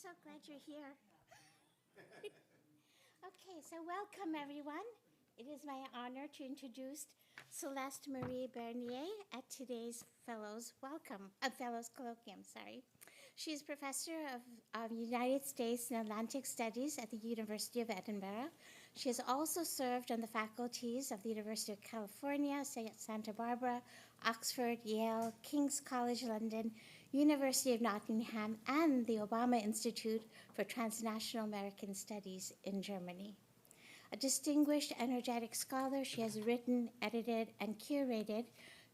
so glad you're here. Okay, so welcome everyone. It is my honor to introduce Celeste-Marie Bernier at today's Fellows Colloquium. She is Professor of United States and Atlantic Studies at the University of Edinburgh. She has also served on the faculties of the University of California, Santa Barbara, Oxford, Yale, King's College London, University of Nottingham, and the Obama Institute for Transnational American Studies in Germany. A distinguished, energetic scholar, she has written, edited, and curated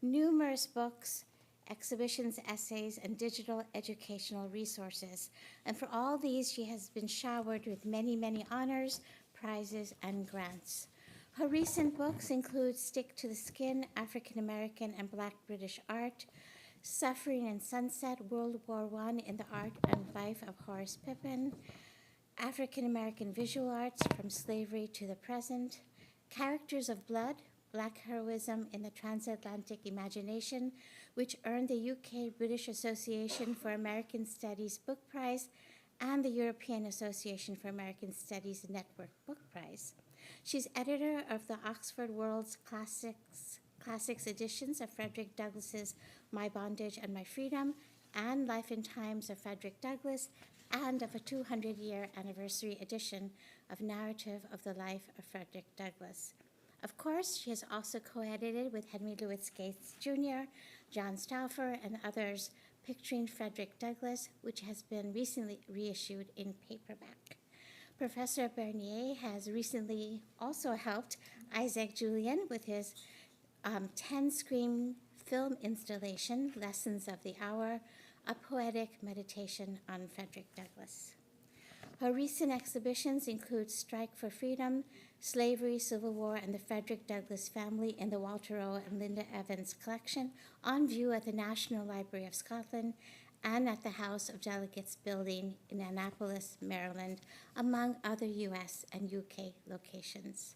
numerous books, exhibitions, essays, and digital educational resources. And for all these, she has been showered with many, many honors, prizes, and grants. Her recent books include Stick to the Skin, African American and Black British Art, Suffering and Sunset, World War I in the Art and Life of Horace Pippin, African American Visual Arts from Slavery to the Present, Characters of Blood, Black Heroism in the Transatlantic Imagination, which earned the UK British Association for American Studies Book Prize and the European Association for American Studies Network Book Prize. She's editor of the Oxford World's Classics editions of Frederick Douglass's My Bondage and My Freedom and Life and Times of Frederick Douglass, and of a 200-year anniversary edition of Narrative of the Life of Frederick Douglass. Of course, she has also co-edited with Henry Louis Gates Jr., John Stauffer, and others, Picturing Frederick Douglass, which has been recently reissued in paperback. Professor Bernier has recently also helped Isaac Julien with his 10-screen film installation, Lessons of the Hour, a poetic meditation on Frederick Douglass. Her recent exhibitions include Strike for Freedom, Slavery, Civil War, and the Frederick Douglass Family in the Walter O. and Linda Evans collection, on view at the National Library of Scotland and at the House of Delegates building in Annapolis, Maryland, among other US and UK locations.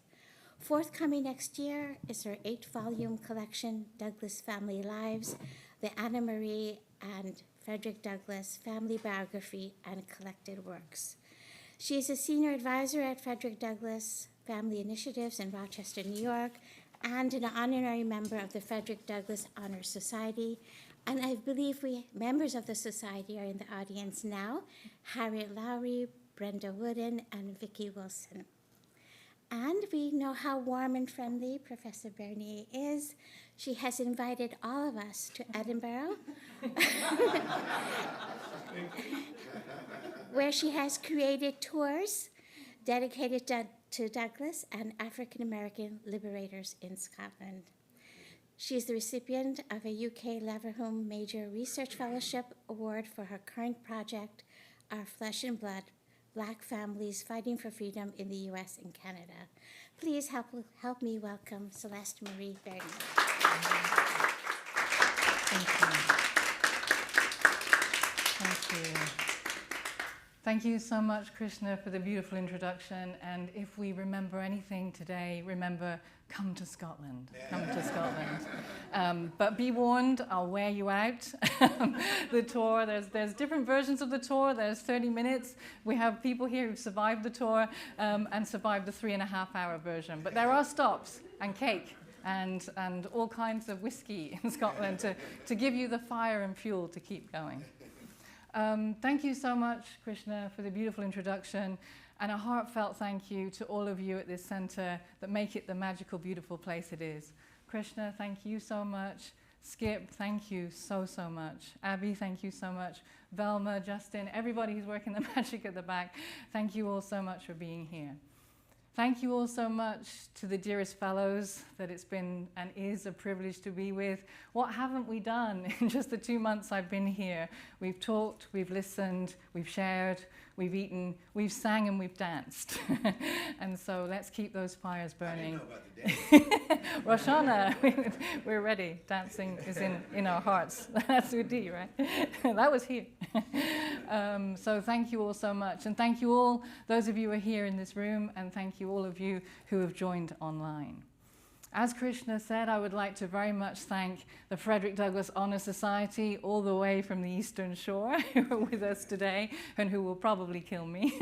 Forthcoming next year is her 8-volume collection, Douglass Family Lives, the Anna Marie and Frederick Douglass Family Biography and Collected Works. She is a senior advisor at Frederick Douglass Family Initiatives in Rochester, New York, and an honorary member of the Frederick Douglass Honor Society. And I believe members of the society are in the audience now: Harriet Lowry, Brenda Wooden, and Vicki Wilson. And we know how warm and friendly Professor Bernier is. She has invited all of us to Edinburgh, where she has created tours dedicated to Douglass and African American liberators in Scotland. She is the recipient of a UK Leverhulme Major Research Fellowship Award for her current project, Our Flesh and Blood, Black Families Fighting for Freedom in the US and Canada. Please help me welcome Celeste-Marie Bernier. Thank you. Thank you so much, Krishna, for the beautiful introduction. And if we remember anything today, remember, come to Scotland. Come to Scotland. But be warned, I'll wear you out. The tour, there's different versions of the tour. There's 30 minutes. We have people here who've survived the tour and survived the 3.5-hour version. But there are stops and cake and all kinds of whiskey in Scotland to give you the fire and fuel to keep going. Thank you so much, Krishna, for the beautiful introduction, and a heartfelt thank you to all of you at this center that make it the magical, beautiful place it is. Krishna, thank you so much. Skip, thank you so much. Abby, thank you so much. Velma, Justin, everybody who's working the magic at the back, thank you all so much for being here. Thank you all so much to the dearest fellows that it's been and is a privilege to be with. What haven't we done in just the 2 months I've been here? We've talked, we've listened, we've shared, we've eaten, we've sang, and we've danced. And so let's keep those fires burning. I didn't know about the dance. Rosh Hashanah, we're ready. Dancing is in our hearts. That's with D, right? That was here. So thank you all so much. And thank you all, those of you who are here in this room, and thank you all of you who have joined online. As Krishna said, I would like to very much thank the Frederick Douglass Honor Society, all the way from the Eastern Shore, who are with us today and who will probably kill me.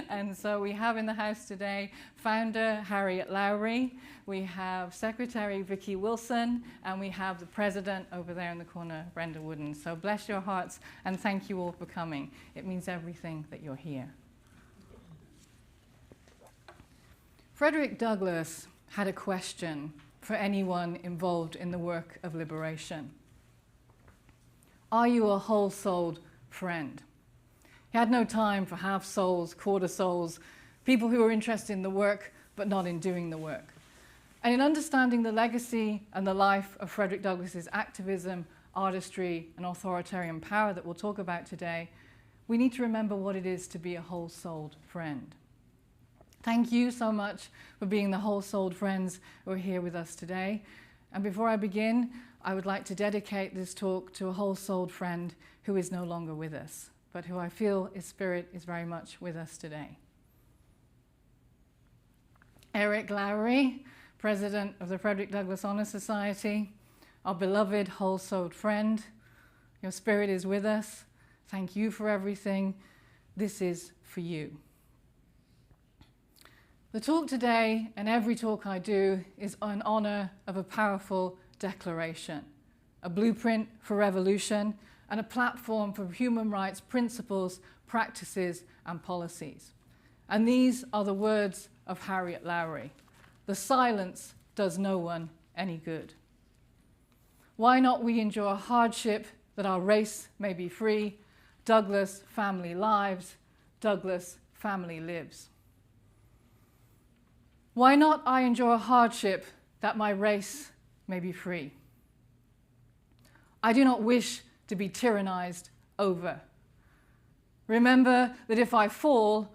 And so we have in the house today founder Harriet Lowry, we have Secretary Vicki Wilson, and we have the president over there in the corner, Brenda Wooden. So bless your hearts and thank you all for coming. It means everything that you're here. Frederick Douglass had a question for anyone involved in the work of liberation. Are you a whole-souled friend? He had no time for half-souls, quarter-souls, people who were interested in the work but not in doing the work. And in understanding the legacy and the life of Frederick Douglass's activism, artistry, and authoritarian power that we'll talk about today, we need to remember what it is to be a whole-souled friend. Thank you so much for being the whole-souled friends who are here with us today. And before I begin, I would like to dedicate this talk to a whole-souled friend who is no longer with us, but who I feel his spirit is very much with us today. Eric Lowry, president of the Frederick Douglass Honor Society, our beloved whole-souled friend. Your spirit is with us. Thank you for everything. This is for you. The talk today, and every talk I do, is in honor of a powerful declaration, a blueprint for revolution, and a platform for human rights principles, practices, and policies. And these are the words of Harriet Lowry. The silence does no one any good. Why not we endure hardship that our race may be free? Douglass family lives, Douglass family lives. Why not I endure hardship that my race may be free? I do not wish to be tyrannized over. Remember that if I fall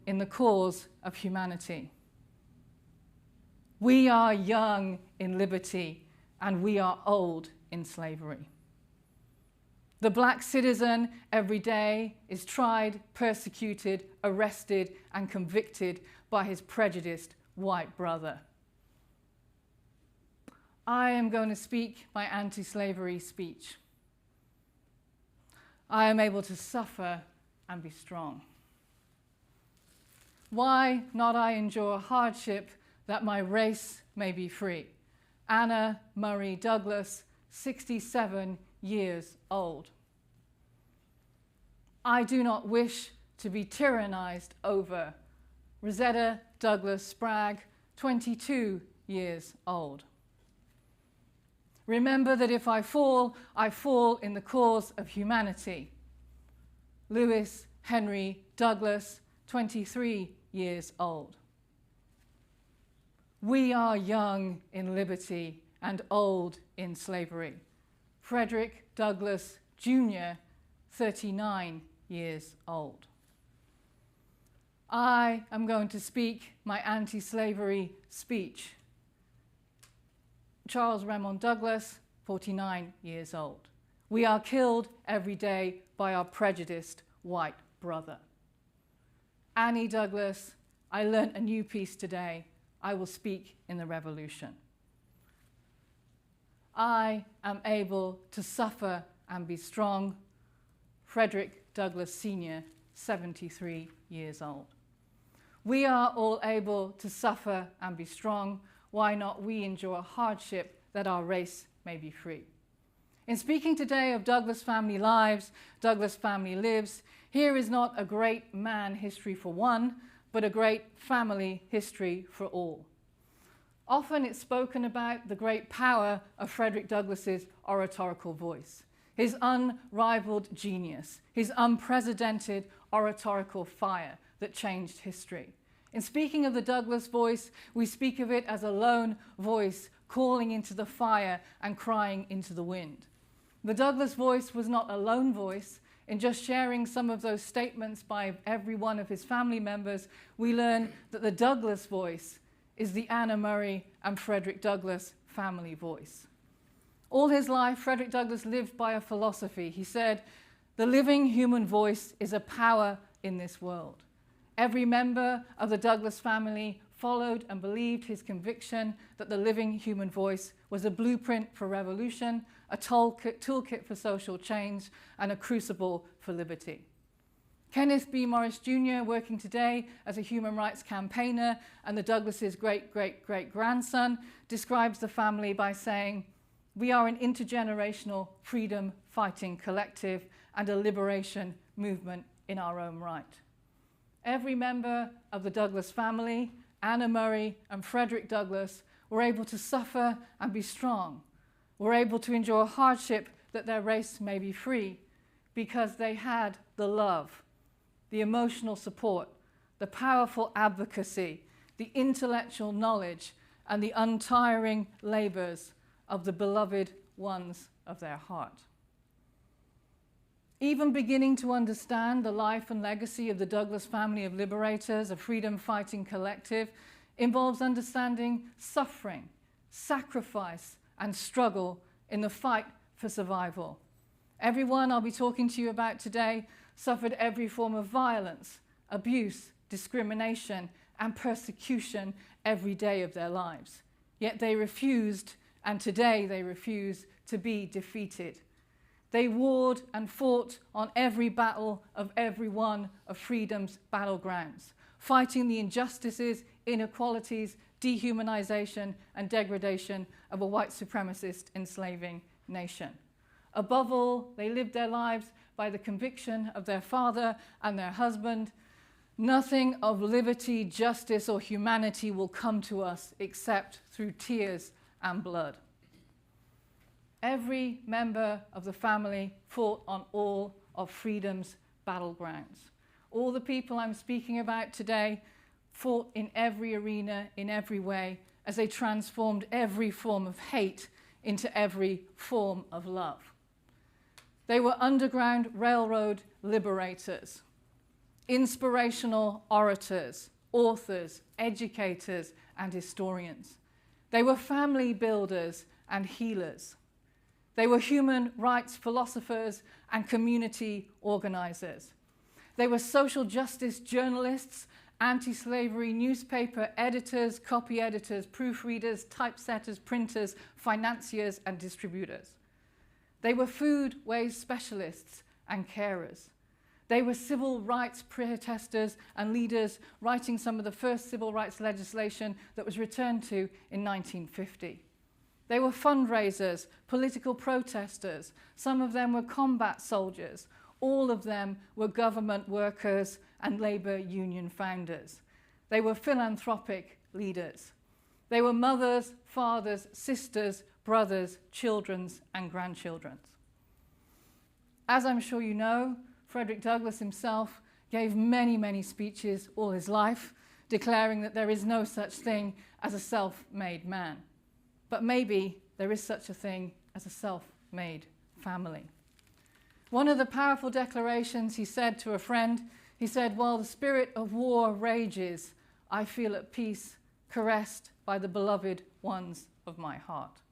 in the cause of humanity. We are young in liberty and we are old in slavery. The black citizen every day is tried, persecuted, arrested, and convicted by his prejudiced white brother. I am going to speak my anti-slavery speech. I am able to suffer and be strong. Why not I endure hardship that my race may be free? Anna Murray Douglas, 67 years old. I do not wish to be tyrannized over. Rosetta Douglas Spragg, 22 years old. Remember that if I fall in the cause of humanity. Lewis Henry Douglas, 23 years old. We are young in liberty and old in slavery. Frederick Douglass Jr., 39 years old. I am going to speak my anti-slavery speech. Charles Raymond Douglas, 49 years old. We are killed every day by our prejudiced white brother. Annie Douglas, I learnt a new piece today. I will speak in the revolution. I am able to suffer and be strong. Frederick Douglass Sr., 73 years old. We are all able to suffer and be strong. Why not we endure hardship that our race may be free? In speaking today of Douglass family lives, Douglass family lives, here is not a great man history for one, but a great family history for all. Often it's spoken about the great power of Frederick Douglass's oratorical voice, his unrivaled genius, his unprecedented oratorical fire that changed history. In speaking of the Douglass voice, we speak of it as a lone voice calling into the fire and crying into the wind. The Douglass voice was not a lone voice. In just sharing some of those statements by every one of his family members, we learn that the Douglass voice is the Anna Murray and Frederick Douglass family voice. All his life, Frederick Douglass lived by a philosophy. He said, "The living human voice is a power in this world." Every member of the Douglass family followed and believed his conviction that the living human voice was a blueprint for revolution, a toolkit for social change, and a crucible for liberty. Kenneth B. Morris Jr., working today as a human rights campaigner and the Douglases' great-great-great-grandson, describes the family by saying, "We are an intergenerational freedom-fighting collective and a liberation movement in our own right." Every member of the Douglas family, Anna Murray and Frederick Douglass, were able to suffer and be strong, were able to endure hardship that their race may be free, because they had the love, the emotional support, the powerful advocacy, the intellectual knowledge, and the untiring labors of the beloved ones of their heart. Even beginning to understand the life and legacy of the Douglas family of liberators, a freedom-fighting collective, involves understanding suffering, sacrifice, and struggle in the fight for survival. Everyone I'll be talking to you about today suffered every form of violence, abuse, discrimination, and persecution every day of their lives. Yet they refused, and today they refuse, to be defeated. They warred and fought on every battle of every one of freedom's battlegrounds, fighting the injustices, inequalities, dehumanization, and degradation of a white supremacist enslaving nation. Above all, they lived their lives by the conviction of their father and their husband, "Nothing of liberty, justice, or humanity will come to us except through tears and blood." Every member of the family fought on all of freedom's battlegrounds. All the people I'm speaking about today fought in every arena, in every way, as they transformed every form of hate into every form of love. They were Underground Railroad liberators, inspirational orators, authors, educators, and historians. They were family builders and healers. They were human rights philosophers and community organizers. They were social justice journalists, anti-slavery newspaper editors, copy editors, proofreaders, typesetters, printers, financiers, and distributors. They were food waste specialists and carers. They were civil rights protesters and leaders, writing some of the first civil rights legislation that was returned to in 1950. They were fundraisers, political protesters. Some of them were combat soldiers. All of them were government workers and labor union founders. They were philanthropic leaders. They were mothers, fathers, sisters, brothers, children's, and grandchildren's. As I'm sure you know, Frederick Douglass himself gave many, many speeches all his life, declaring that there is no such thing as a self-made man. But maybe there is such a thing as a self-made family. One of the powerful declarations he said to a friend, he said, "While the spirit of war rages, I feel at peace, caressed by the beloved ones of my heart."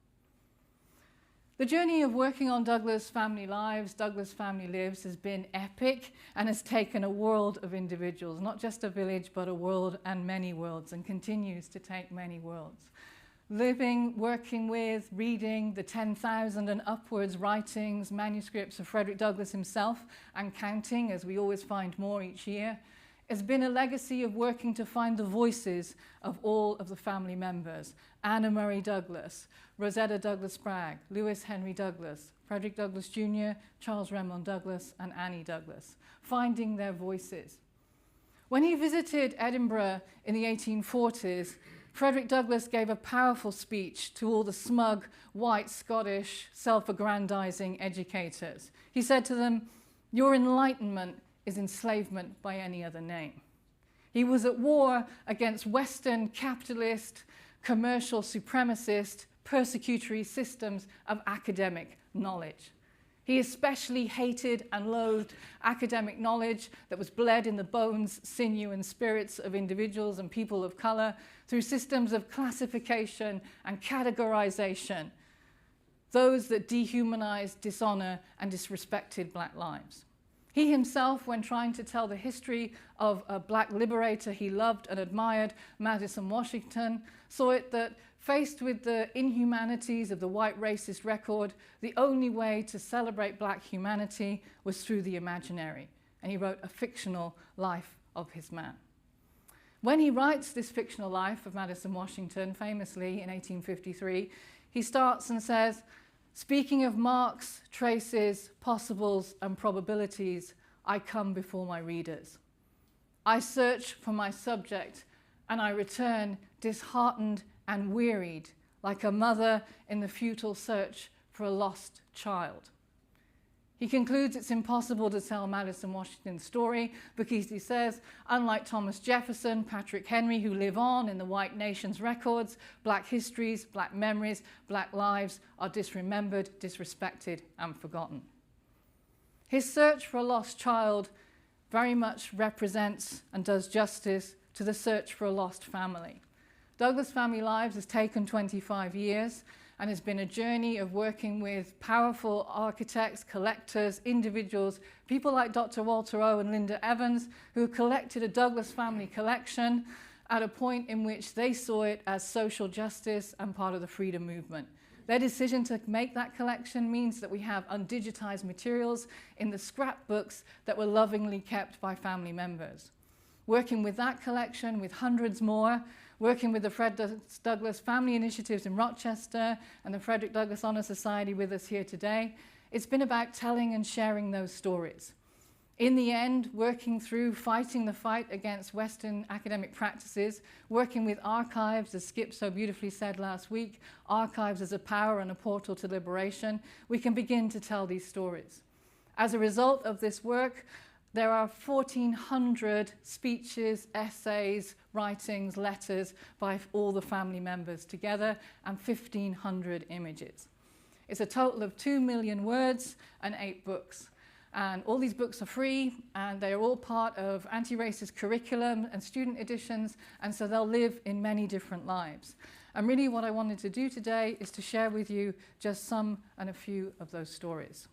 The journey of working on Douglas family lives, Douglas Family Lives, has been epic and has taken a world of individuals, not just a village, but a world and many worlds, and continues to take many worlds. Living, working with, reading the 10,000 and upwards writings, manuscripts of Frederick Douglass himself, and counting, as we always find more each year, has been a legacy of working to find the voices of all of the family members. Anna Murray Douglas, Rosetta Douglas Spragg, Lewis Henry Douglas, Frederick Douglass Jr., Charles Raymond Douglas, and Annie Douglas, finding their voices. When he visited Edinburgh in the 1840s, Frederick Douglass gave a powerful speech to all the smug, white, Scottish, self-aggrandizing educators. He said to them, "Your enlightenment is enslavement by any other name." He was at war against Western capitalist, commercial supremacist, persecutory systems of academic knowledge. He especially hated and loathed academic knowledge that was bled in the bones, sinew, and spirits of individuals and people of color through systems of classification and categorization, those that dehumanized, dishonor, and disrespected Black lives. He himself, when trying to tell the history of a black liberator he loved and admired, Madison Washington, saw it that faced with the inhumanities of the white racist record, the only way to celebrate black humanity was through the imaginary. And he wrote a fictional life of his man. When he writes this fictional life of Madison Washington, famously in 1853, he starts and says, "Speaking of marks, traces, possibles, and probabilities, I come before my readers. I search for my subject, and I return disheartened and wearied, like a mother in the futile search for a lost child." He concludes it's impossible to tell Madison Washington's story because he says, unlike Thomas Jefferson, Patrick Henry, who live on in the white nation's records, black histories, black memories, black lives are disremembered, disrespected, and forgotten. His search for a lost child very much represents and does justice to the search for a lost family. Douglas Family Lives has taken 25 years and has been a journey of working with powerful architects, collectors, individuals, people like Dr. Walter O and Linda Evans, who collected a Douglas family collection at a point in which they saw it as social justice and part of the freedom movement. Their decision to make that collection means that we have undigitized materials in the scrapbooks that were lovingly kept by family members. Working with that collection, with hundreds more, working with the Fred Douglas Family Initiatives in Rochester and the Frederick Douglass Honor Society with us here today, it's been about telling and sharing those stories. In the end, working through fighting the fight against Western academic practices, working with archives, as Skip so beautifully said last week, archives as a power and a portal to liberation, we can begin to tell these stories. As a result of this work, there are 1,400 speeches, essays, writings, letters by all the family members together, and 1,500 images. It's a total of 2 million words and 8 books. And all these books are free, and they are all part of anti-racist curriculum and student editions, and so they'll live in many different lives. And really what I wanted to do today is to share with you just some and a few of those stories.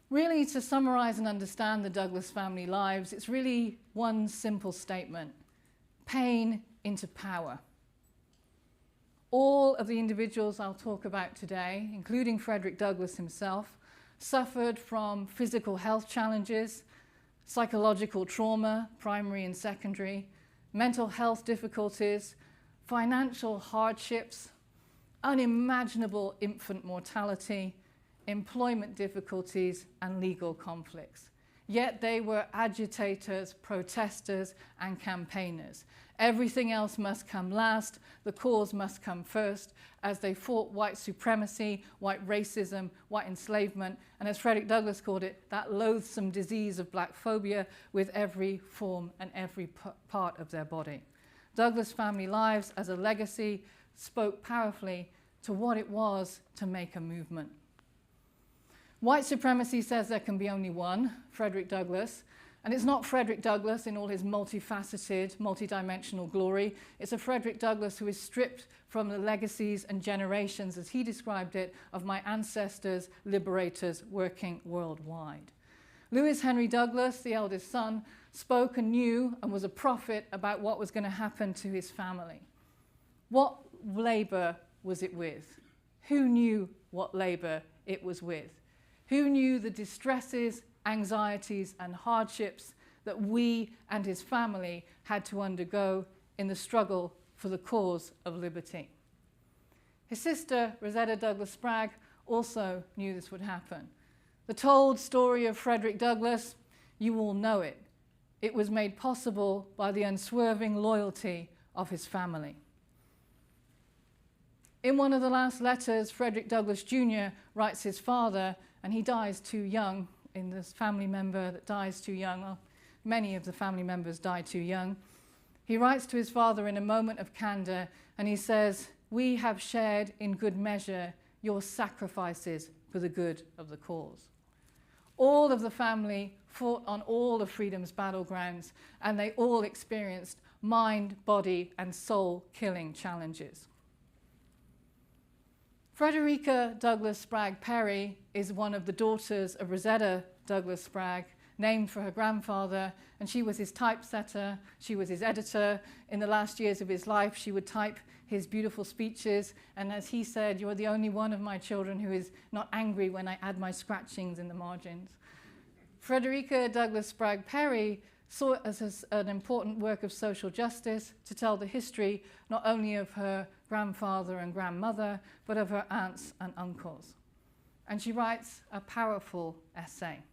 Really, to summarize and understand the Douglas family lives, it's really one simple statement: pain into power. All of the individuals I'll talk about today, including Frederick Douglass himself, suffered from physical health challenges, psychological trauma, primary and secondary, mental health difficulties, financial hardships, unimaginable infant mortality, employment difficulties, and legal conflicts. Yet they were agitators, protesters, and campaigners. Everything else must come last, the cause must come first, as they fought white supremacy, white racism, white enslavement, and as Frederick Douglass called it, that loathsome disease of black phobia with every form and every part of their body. Douglas Family Lives as a legacy spoke powerfully to what it was to make a movement. White supremacy says there can be only one, Frederick Douglass, and it's not Frederick Douglass in all his multifaceted, multidimensional glory. It's a Frederick Douglass who is stripped from the legacies and generations, as he described it, of my ancestors, liberators working worldwide. Lewis Henry Douglass, the eldest son, spoke and knew and was a prophet about what was going to happen to his family. What labor was it with? Who knew what labor it was with? Who knew the distresses, anxieties, and hardships that we and his family had to undergo in the struggle for the cause of liberty? His sister, Rosetta Douglas Sprague, also knew this would happen. The told story of Frederick Douglass, you all know it. It was made possible by the unswerving loyalty of his family. In one of the last letters, Frederick Douglass Jr. writes his father, and he dies too young, in this family member that dies too young. Well, many of the family members die too young. He writes to his father in a moment of candor, and he says, "We have shared in good measure your sacrifices for the good of the cause." All of the family fought on all of freedom's battlegrounds, and they all experienced mind, body, and soul-killing challenges. Frederica Douglass Sprague Perry is one of the daughters of Rosetta Douglas Spragg, named for her grandfather, and she was his typesetter, she was his editor. In the last years of his life, she would type his beautiful speeches, and as he said, "You're the only one of my children who is not angry when I add my scratchings in the margins." Frederica Douglass Spragg Perry saw it as an important work of social justice to tell the history not only of her grandfather and grandmother, but of her aunts and uncles. And she writes a powerful essay.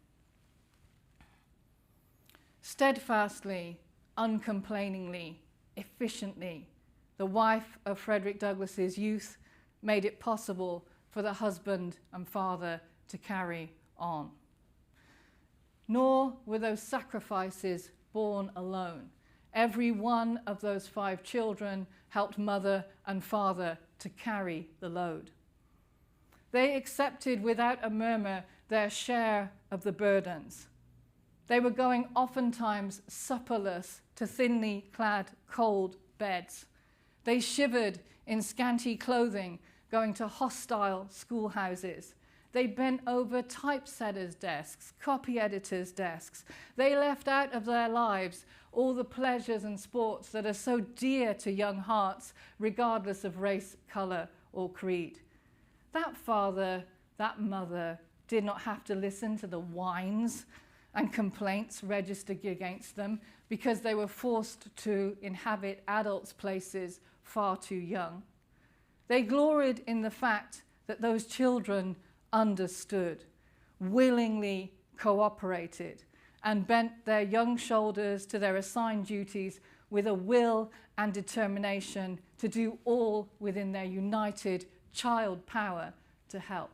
Steadfastly, uncomplainingly, efficiently, the wife of Frederick Douglass's youth made it possible for the husband and father to carry on. Nor were those sacrifices born alone. Every one of those 5 children helped mother and father to carry the load. They accepted without a murmur their share of the burdens. They were going oftentimes supperless to thinly clad cold beds. They shivered in scanty clothing, going to hostile schoolhouses. They bent over typesetters' desks, copy editors' desks. They left out of their lives all the pleasures and sports that are so dear to young hearts, regardless of race, color, or creed. That father, that mother, did not have to listen to the whines and complaints registered against them because they were forced to inhabit adults' places far too young. They gloried in the fact that those children understood, willingly cooperated, and bent their young shoulders to their assigned duties with a will and determination to do all within their united child power to help.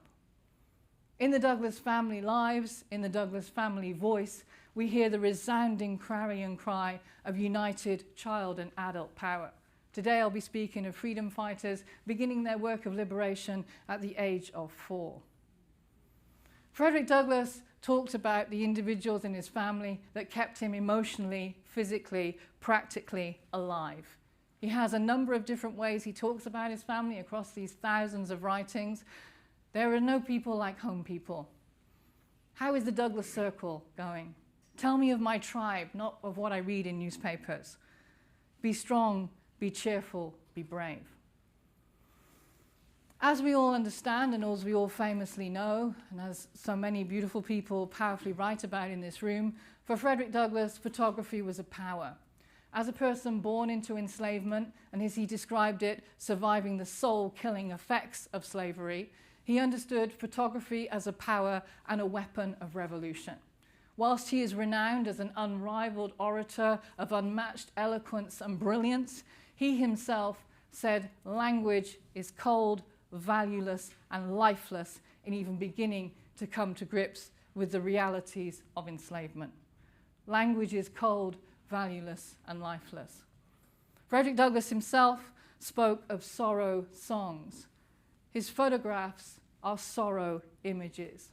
In the Douglas family lives, in the Douglas family voice, we hear the resounding clarion cry of united child and adult power. Today I'll be speaking of freedom fighters beginning their work of liberation at the age of 4. Frederick Douglass talked about the individuals in his family that kept him emotionally, physically, practically alive. He has a number of different ways he talks about his family across these thousands of writings. There are no people like home people. How is the Douglas Circle going? Tell me of my tribe, not of what I read in newspapers. Be strong, be cheerful, be brave. As we all understand, and as we all famously know, and as so many beautiful people powerfully write about in this room, for Frederick Douglass, photography was a power. As a person born into enslavement, and as he described it, surviving the soul-killing effects of slavery, he understood photography as a power and a weapon of revolution. Whilst he is renowned as an unrivaled orator of unmatched eloquence and brilliance, he himself said language is cold, valueless, and lifeless in even beginning to come to grips with the realities of enslavement. Language is cold, valueless, and lifeless. Frederick Douglass himself spoke of sorrow songs. His photographs are sorrow images.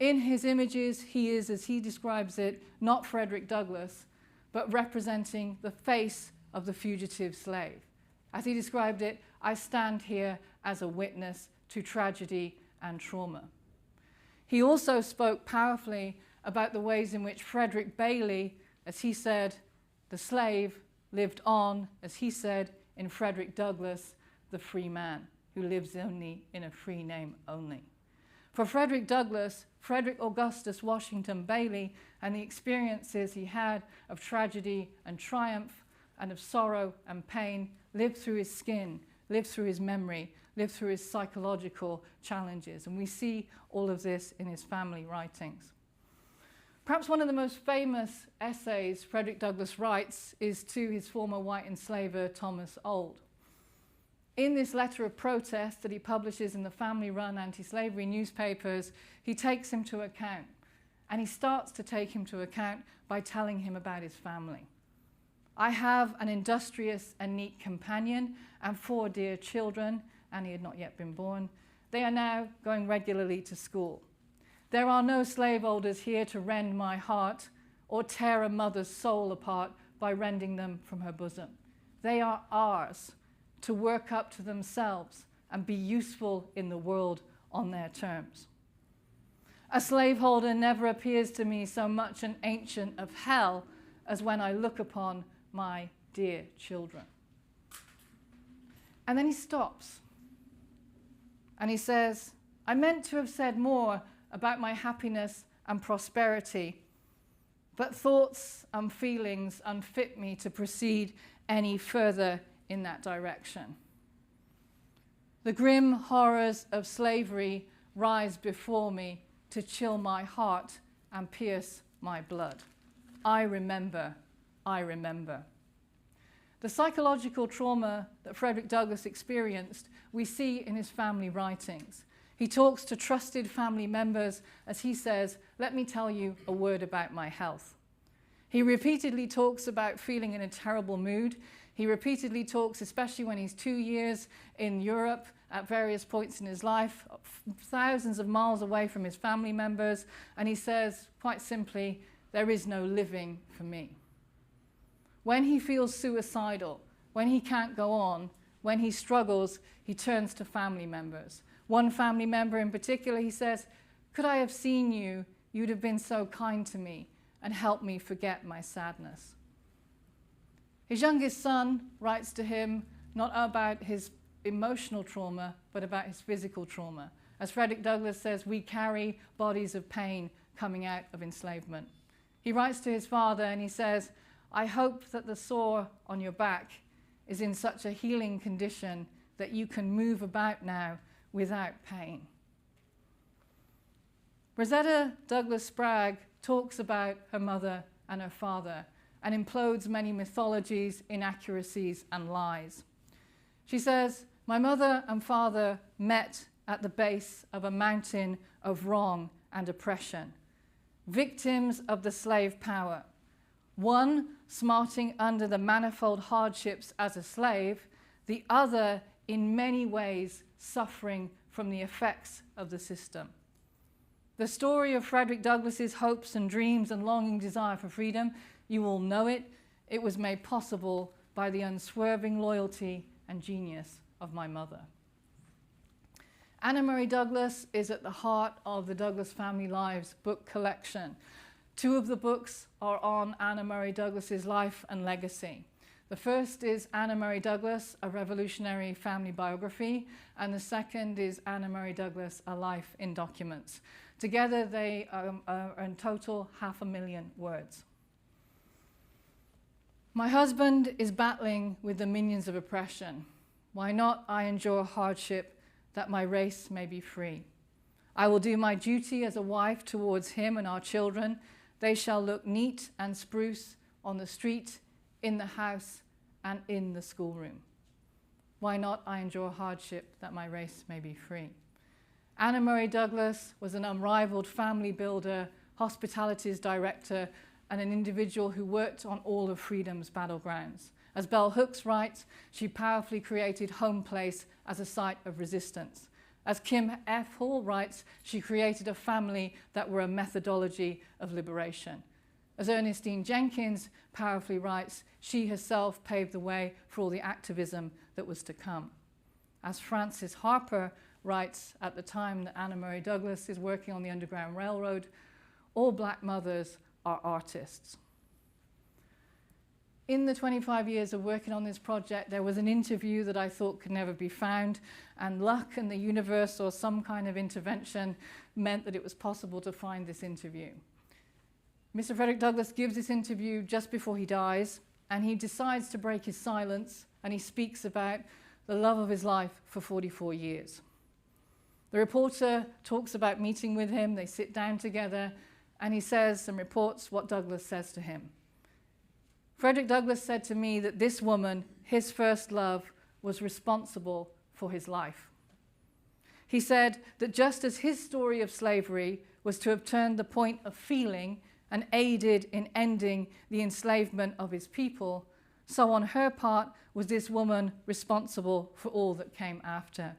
In his images, he is, as he describes it, not Frederick Douglass, but representing the face of the fugitive slave. As he described it, I stand here as a witness to tragedy and trauma. He also spoke powerfully about the ways in which Frederick Bailey, as he said, the slave, lived on, as he said, in Frederick Douglass, the free man, who lives only in a free name only. For Frederick Douglass, Frederick Augustus Washington Bailey, and the experiences he had of tragedy and triumph and of sorrow and pain lived through his skin, lived through his memory, lived through his psychological challenges. And we see all of this in his family writings. Perhaps one of the most famous essays Frederick Douglass writes is to his former white enslaver, Thomas Auld. In this letter of protest that he publishes in the family-run anti-slavery newspapers, he takes him to account. And he starts to take him to account by telling him about his family. I have an industrious and neat companion and 4 dear children, and he had not yet been born. They are now going regularly to school. There are no slaveholders here to rend my heart or tear a mother's soul apart by rending them from her bosom. They are ours, to work up to themselves and be useful in the world on their terms. A slaveholder never appears to me so much an ancient of hell as when I look upon my dear children. And then he stops. And he says, I meant to have said more about my happiness and prosperity, but thoughts and feelings unfit me to proceed any further in that direction. The grim horrors of slavery rise before me to chill my heart and pierce my blood. I remember, I remember. The psychological trauma that Frederick Douglass experienced, we see in his family writings. He talks to trusted family members as he says, let me tell you a word about my health. He repeatedly talks about feeling in a terrible mood. He repeatedly talks, especially when he's 2 years in Europe at various points in his life, thousands of miles away from his family members, and he says, quite simply, there is no living for me. When he feels suicidal, when he can't go on, when he struggles, he turns to family members. One family member in particular, he says, could I have seen you, you'd have been so kind to me and helped me forget my sadness. His youngest son writes to him not about his emotional trauma, but about his physical trauma. As Frederick Douglass says, we carry bodies of pain coming out of enslavement. He writes to his father and he says, I hope that the sore on your back is in such a healing condition that you can move about now without pain. Rosetta Douglas Sprague talks about her mother and her father and implodes many mythologies, inaccuracies, and lies. She says, my mother and father met at the base of a mountain of wrong and oppression, victims of the slave power, one smarting under the manifold hardships as a slave, the other in many ways suffering from the effects of the system. The story of Frederick Douglass's hopes and dreams and longing desire for freedom, you all know it. It was made possible by the unswerving loyalty and genius of my mother. Anna Murray Douglas is at the heart of the Douglas Family Lives book collection. 2 of the books are on Anna Murray Douglas's life and legacy. The first is Anna Murray Douglas, a revolutionary family biography, and the second is Anna Murray Douglas, a life in documents. Together they are in total 500,000 words. My husband is battling with the minions of oppression. Why not I endure hardship that my race may be free? I will do my duty as a wife towards him and our children. They shall look neat and spruce on the street, in the house, and in the schoolroom. Why not I endure hardship that my race may be free? Anna Murray Douglas was an unrivaled family builder, hospitalities director, and an individual who worked on all of freedom's battlegrounds. As Bell Hooks writes, she powerfully created home place as a site of resistance. As Kim F. Hall writes, she created a family that were a methodology of liberation. As Ernestine Jenkins powerfully writes, she herself paved the way for all the activism that was to come. As Frances Harper writes at the time that Anna Murray Douglas is working on the Underground Railroad, all black mothers are artists. In the 25 years of working on this project, there was an interview that I thought could never be found, and luck and the universe or some kind of intervention meant that it was possible to find this interview. Mr. Frederick Douglass gives this interview just before he dies, and he decides to break his silence, and he speaks about the love of his life for 44 years. The reporter talks about meeting with him, they sit down together, and he says and reports what Douglass says to him. Frederick Douglass said to me that this woman, his first love, was responsible for his life. He said that just as his story of slavery was to have turned the point of feeling and aided in ending the enslavement of his people, so on her part was this woman responsible for all that came after.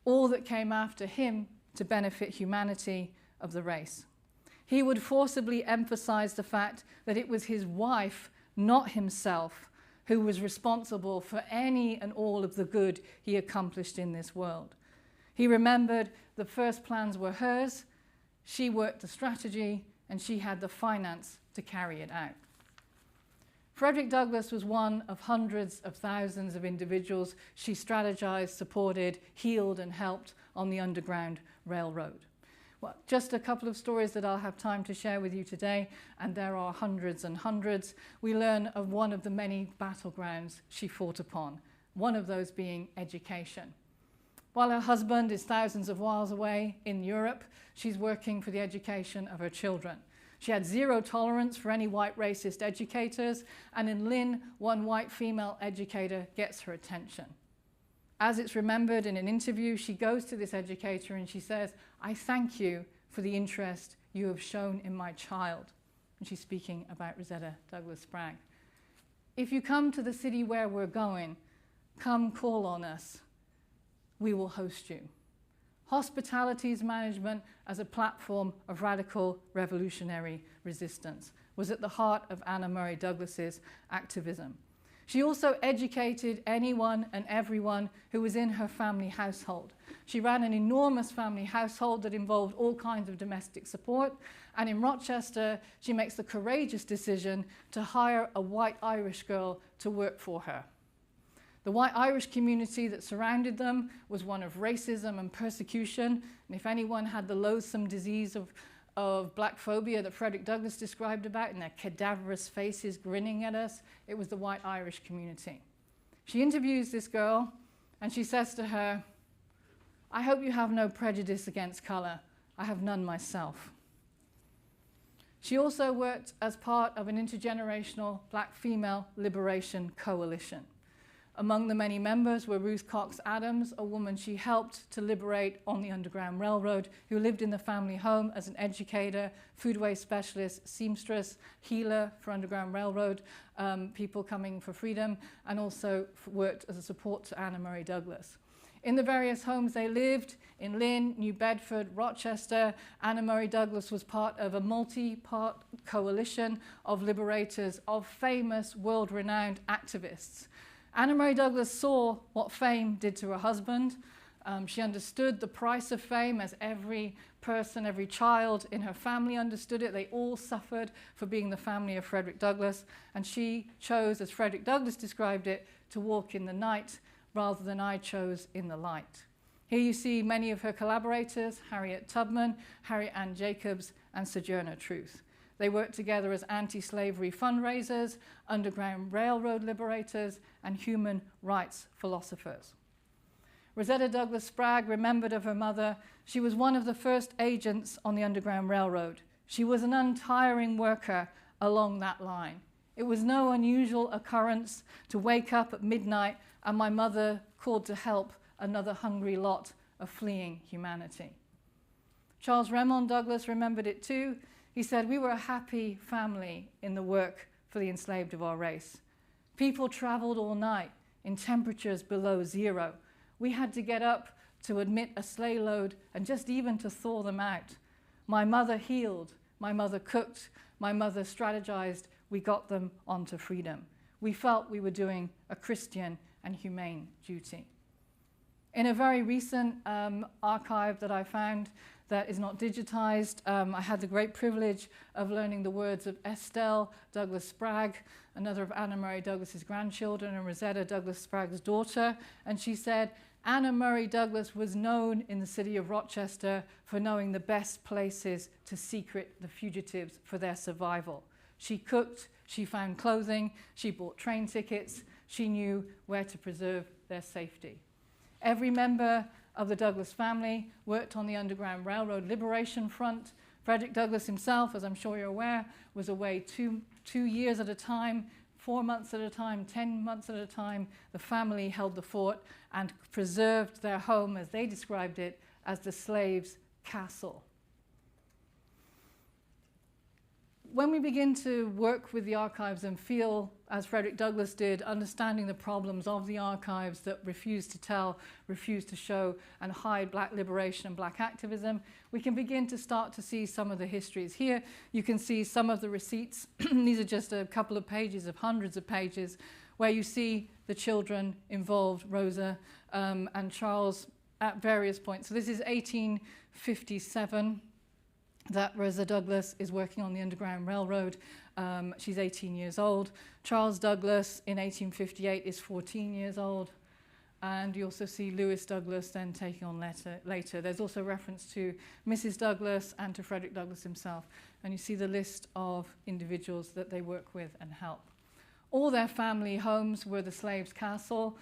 All that came after him to benefit humanity of the race. He would forcibly emphasize the fact that it was his wife, not himself, who was responsible for any and all of the good he accomplished in this world. He remembered the first plans were hers, She worked the strategy, and she had the finance to carry it out. Frederick Douglass was one of hundreds of thousands of individuals she strategized, supported, healed, and helped on the Underground Railroad. Well, just a couple of stories that I'll have time to share with you today, and there are hundreds and hundreds. We learn of one of the many battlegrounds she fought upon, one of those being education. While her husband is thousands of miles away in Europe, she's working for the education of her children. She had zero tolerance for any white racist educators, and in Lynn, one white female educator gets her attention. As it's remembered in an interview, she goes to this educator and she says, "I thank you for the interest you have shown in my child." And she's speaking about Rosetta Douglas Sprague. "If you come to the city where we're going, come call on us. We will host you." Hospitalities management as a platform of radical revolutionary resistance was at the heart of Anna Murray Douglas's activism. She also educated anyone and everyone who was in her family household. She ran an enormous family household that involved all kinds of domestic support, and in Rochester, she makes the courageous decision to hire a white Irish girl to work for her. The white Irish community that surrounded them was one of racism and persecution, and if anyone had the loathsome disease of black phobia that Frederick Douglass described about, and their cadaverous faces grinning at us, it was the white Irish community. She interviews this girl, and she says to her, "I hope you have no prejudice against color. I have none myself." She also worked as part of an intergenerational black female liberation coalition. Among the many members were Ruth Cox Adams, a woman she helped to liberate on the Underground Railroad, who lived in the family home as an educator, foodway specialist, seamstress, healer for Underground Railroad people coming for freedom, and also worked as a support to Anna Murray Douglass. In the various homes they lived, in Lynn, New Bedford, Rochester, Anna Murray Douglass was part of a multi-part coalition of liberators, of famous, world-renowned activists. Anna Murray Douglass saw what fame did to her husband. She understood the price of fame, as every person, every child in her family understood it. They all suffered for being the family of Frederick Douglass, and she chose, as Frederick Douglass described it, to walk in the night rather than I chose in the light. Here you see many of her collaborators, Harriet Tubman, Harriet Ann Jacobs, and Sojourner Truth. They worked together as anti-slavery fundraisers, Underground Railroad liberators, and human rights philosophers. Rosetta Douglas Sprague remembered of her mother, she was one of the first agents on the Underground Railroad. She was an untiring worker along that line. It was no unusual occurrence to wake up at midnight and my mother called to help another hungry lot of fleeing humanity. Charles Raymond Douglas remembered it too. He said, "We were a happy family in the work for the enslaved of our race. People traveled all night in temperatures below zero. We had to get up to admit a sleigh load and just even to thaw them out. My mother healed, my mother cooked, my mother strategized. We got them onto freedom. We felt we were doing a Christian and humane duty." In a very recent archive that I found that is not digitized, I had the great privilege of learning the words of Estelle Douglas Sprague, another of Anna Murray Douglas's grandchildren, and Rosetta Douglas Sprague's daughter. And she said, "Anna Murray Douglas was known in the city of Rochester for knowing the best places to secret the fugitives for their survival. She cooked, she found clothing, she bought train tickets, she knew where to preserve their safety." Every member of the Douglas family worked on the Underground Railroad Liberation Front. Frederick Douglass himself, as I'm sure you're aware, was away two years at a time, 4 months at a time, 10 months at a time. The family held the fort and preserved their home, as they described it, as the slave's castle. When we begin to work with the archives and feel, as Frederick Douglass did, understanding the problems of the archives that refuse to tell, refuse to show, and hide black liberation and black activism, we can begin to start to see some of the histories. Here you can see some of the receipts. These are just a couple of pages of hundreds of pages where you see the children involved, Rosa and Charles, at various points. So this is 1857. that Rosetta Douglas is working on the Underground Railroad. She's 18 years old. Charles Douglas in 1858 is 14 years old. And you also see Lewis Douglas then taking on later. There's also reference to Mrs. Douglas and to Frederick Douglass himself. And you see the list of individuals that they work with and help. All their family homes were the slaves' castle,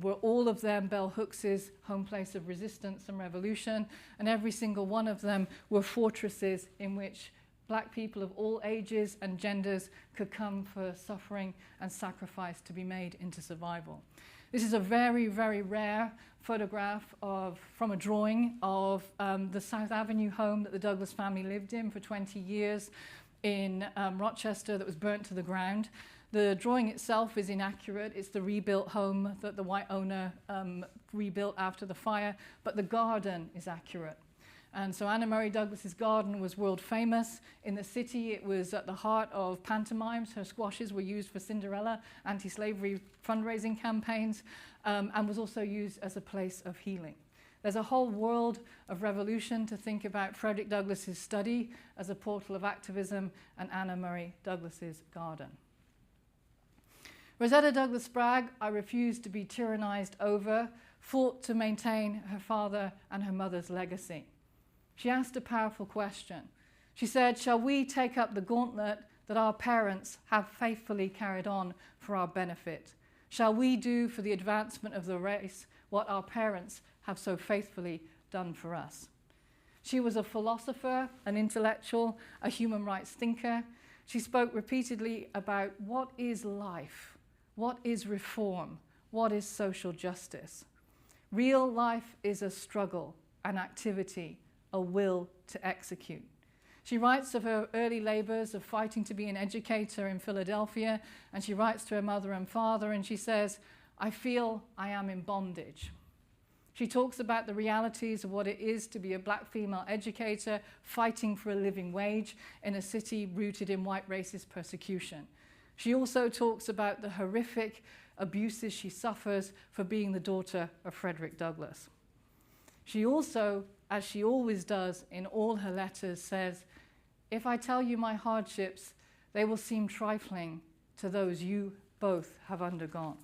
were all of them Bell Hooks's home place of resistance and revolution, and every single one of them were fortresses in which black people of all ages and genders could come for suffering and sacrifice to be made into survival. This is a very, very rare photograph from a drawing of the South Avenue home that the Douglas family lived in for 20 years in Rochester that was burnt to the ground. The drawing itself is inaccurate. It's the rebuilt home that the white owner rebuilt after the fire, but the garden is accurate. And so Anna Murray Douglas's garden was world famous. In the city, it was at the heart of pantomimes. Her squashes were used for Cinderella anti-slavery fundraising campaigns, and was also used as a place of healing. There's a whole world of revolution to think about Frederick Douglass's study as a portal of activism and Anna Murray Douglas's garden. Rosetta Douglas Spragg, I refused to be tyrannized over, fought to maintain her father and her mother's legacy. She asked a powerful question. She said, shall we take up the gauntlet that our parents have faithfully carried on for our benefit? Shall we do for the advancement of the race what our parents have so faithfully done for us? She was a philosopher, an intellectual, a human rights thinker. She spoke repeatedly about what is life, what is reform, what is social justice. Real life is a struggle, an activity, a will to execute. She writes of her early labors of fighting to be an educator in Philadelphia, and she writes to her mother and father, and she says, I feel I am in bondage. She talks about the realities of what it is to be a black female educator fighting for a living wage in a city rooted in white racist persecution. She also talks about the horrific abuses she suffers for being the daughter of Frederick Douglass. She also, as she always does in all her letters, says, if I tell you my hardships, they will seem trifling to those you both have undergone.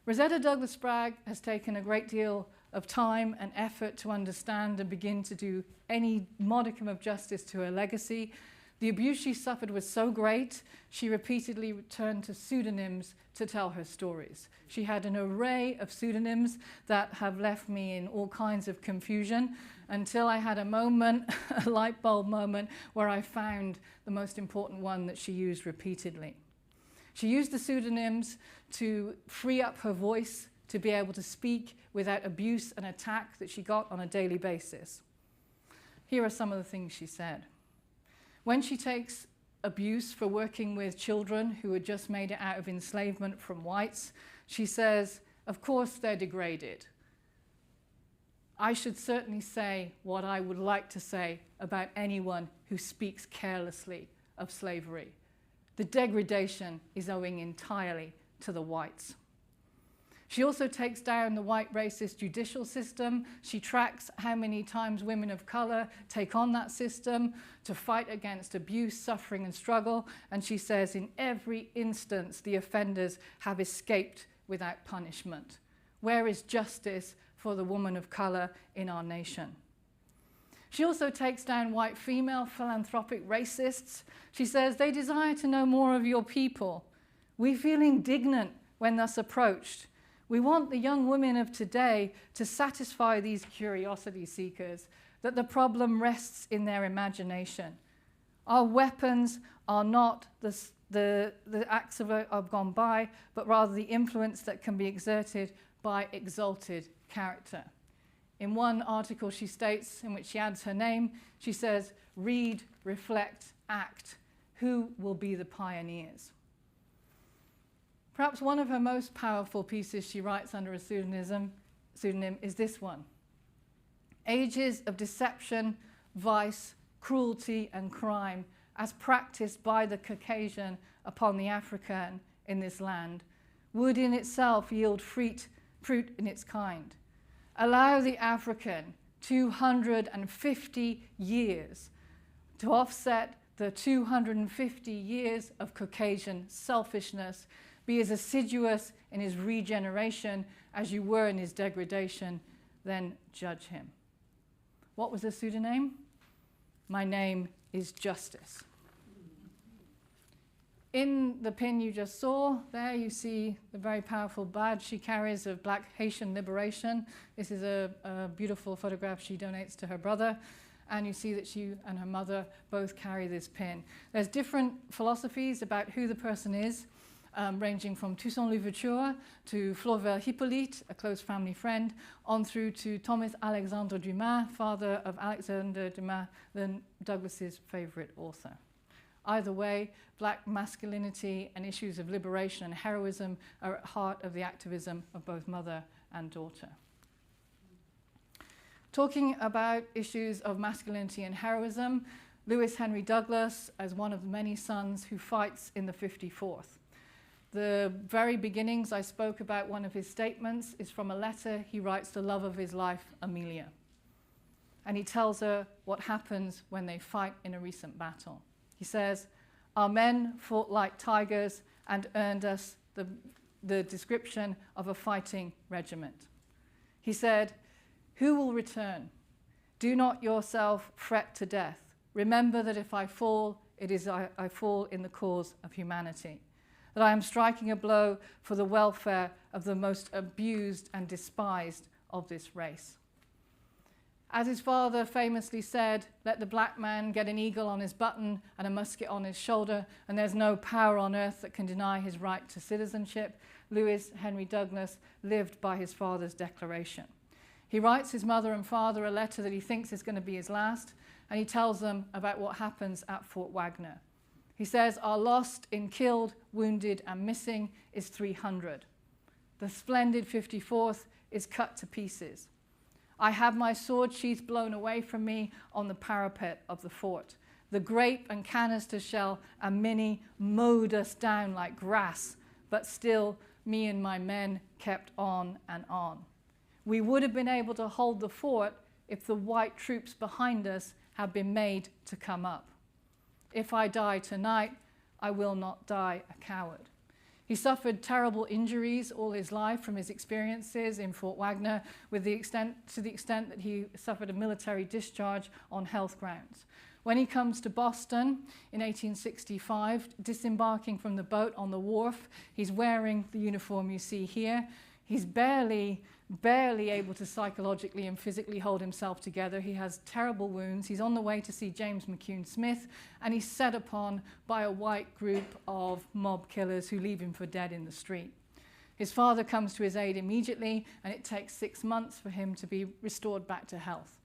Rosetta Douglas Spragg has taken a great deal of time and effort to understand and begin to do any modicum of justice to her legacy. The abuse she suffered was so great, she repeatedly turned to pseudonyms to tell her stories. She had an array of pseudonyms that have left me in all kinds of confusion until I had a moment, a light bulb moment, where I found the most important one that she used repeatedly. She used the pseudonyms to free up her voice to be able to speak without abuse and attack that she got on a daily basis. Here are some of the things she said. When she takes abuse for working with children who had just made it out of enslavement from whites, she says, of course they're degraded. I should certainly say what I would like to say about anyone who speaks carelessly of slavery. The degradation is owing entirely to the whites. She also takes down the white racist judicial system. She tracks how many times women of color take on that system to fight against abuse, suffering, and struggle. And she says in every instance, the offenders have escaped without punishment. Where is justice for the woman of color in our nation? She also takes down white female philanthropic racists. She says they desire to know more of your people. We feel indignant when thus approached. We want the young women of today to satisfy these curiosity seekers, that the problem rests in their imagination. Our weapons are not the acts of gone by, but rather the influence that can be exerted by exalted character. In one article she states, in which she adds her name, she says, read, reflect, act. Who will be the pioneers? Perhaps one of her most powerful pieces she writes under a pseudonym is this one. Ages of deception, vice, cruelty, and crime as practiced by the Caucasian upon the African in this land would in itself yield fruit in its kind. Allow the African 250 years to offset the 250 years of Caucasian selfishness. Be as assiduous in his regeneration as you were in his degradation, then judge him. What was the pseudonym? My name is Justice. In the pin you just saw, there you see the very powerful badge she carries of Black Haitian liberation. This is a beautiful photograph she donates to her brother. And you see that she and her mother both carry this pin. There's different philosophies about who the person is, ranging from Toussaint Louverture to Flaubert Hippolyte, a close family friend, on through to Thomas Alexandre Dumas, father of Alexander Dumas, then Douglas's favorite author. Either way, Black masculinity and issues of liberation and heroism are at heart of the activism of both mother and daughter. Talking about issues of masculinity and heroism, Lewis Henry Douglas, as one of the many sons who fights in the 54th. The very beginnings I spoke about, one of his statements is from a letter he writes to the love of his life, Amelia. And he tells her what happens when they fight in a recent battle. He says, "Our men fought like tigers and earned us the description of a fighting regiment." He said, "Who will return? Do not yourself fret to death. Remember that if I fall, it is I fall in the cause of humanity, that I am striking a blow for the welfare of the most abused and despised of this race." As his father famously said, "Let the black man get an eagle on his button and a musket on his shoulder, and there's no power on earth that can deny his right to citizenship." Lewis Henry Douglas lived by his father's declaration. He writes his mother and father a letter that he thinks is going to be his last, and he tells them about what happens at Fort Wagner. He says, "Our lost in killed, wounded, and missing is 300. The splendid 54th is cut to pieces. I have my sword sheath blown away from me on the parapet of the fort. The grape and canister shell and Minnie mowed us down like grass, but still me and my men kept on and on. We would have been able to hold the fort if the white troops behind us had been made to come up. If I die tonight, I will not die a coward." He suffered terrible injuries all his life from his experiences in Fort Wagner, to the extent that he suffered a military discharge on health grounds. When he comes to Boston in 1865, disembarking from the boat on the wharf, he's wearing the uniform you see here. He's barely able to psychologically and physically hold himself together. He has terrible wounds. He's on the way to see James McCune Smith, and he's set upon by a white group of mob killers who leave him for dead in the street. His father comes to his aid immediately, and it takes 6 months for him to be restored back to health.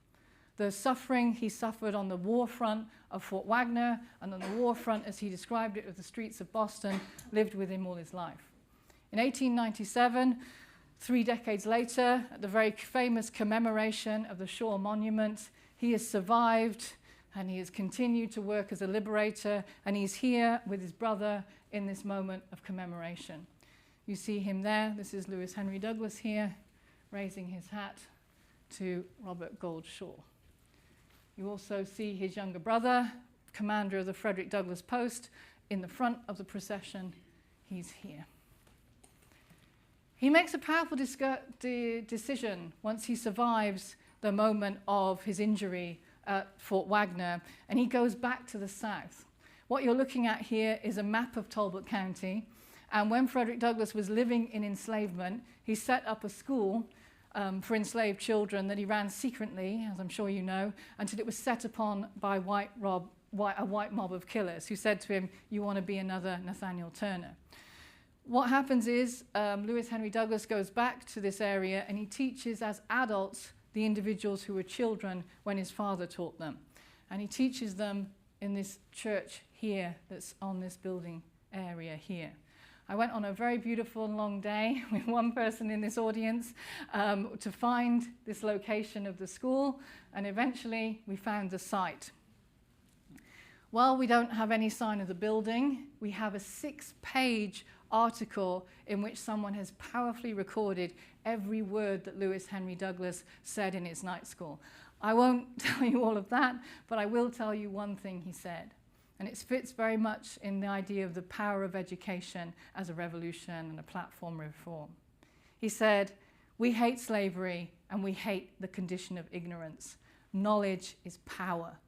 The suffering he suffered on the war front of Fort Wagner and on the war front, as he described it, of the streets of Boston, lived with him all his life. In 1897, 3 decades later, at the very famous commemoration of the Shaw Monument, he has survived and he has continued to work as a liberator, and he's here with his brother in this moment of commemoration. You see him there. This is Lewis Henry Douglas here, raising his hat to Robert Gould Shaw. You also see his younger brother, commander of the Frederick Douglass Post, in the front of the procession. He's here. He makes a powerful decision once he survives the moment of his injury at Fort Wagner, and he goes back to the south. What you're looking at here is a map of Talbot County, and when Frederick Douglass was living in enslavement, he set up a school for enslaved children that he ran secretly, as I'm sure you know, until it was set upon by a white mob of killers who said to him, "You want to be another Nathaniel Turner." What happens is Lewis Henry Douglas goes back to this area and he teaches as adults the individuals who were children when his father taught them. And he teaches them in this church here that's on this building area here. I went on a very beautiful and long day with one person in this audience to find this location of the school, and eventually we found the site. While we don't have any sign of the building, we have a 6-page article in which someone has powerfully recorded every word that Lewis Henry Douglas said in his night school. I won't tell you all of that, but I will tell you one thing he said. And it fits very much in the idea of the power of education as a revolution and a platform reform. He said, "We hate slavery and we hate the condition of ignorance. Knowledge is power.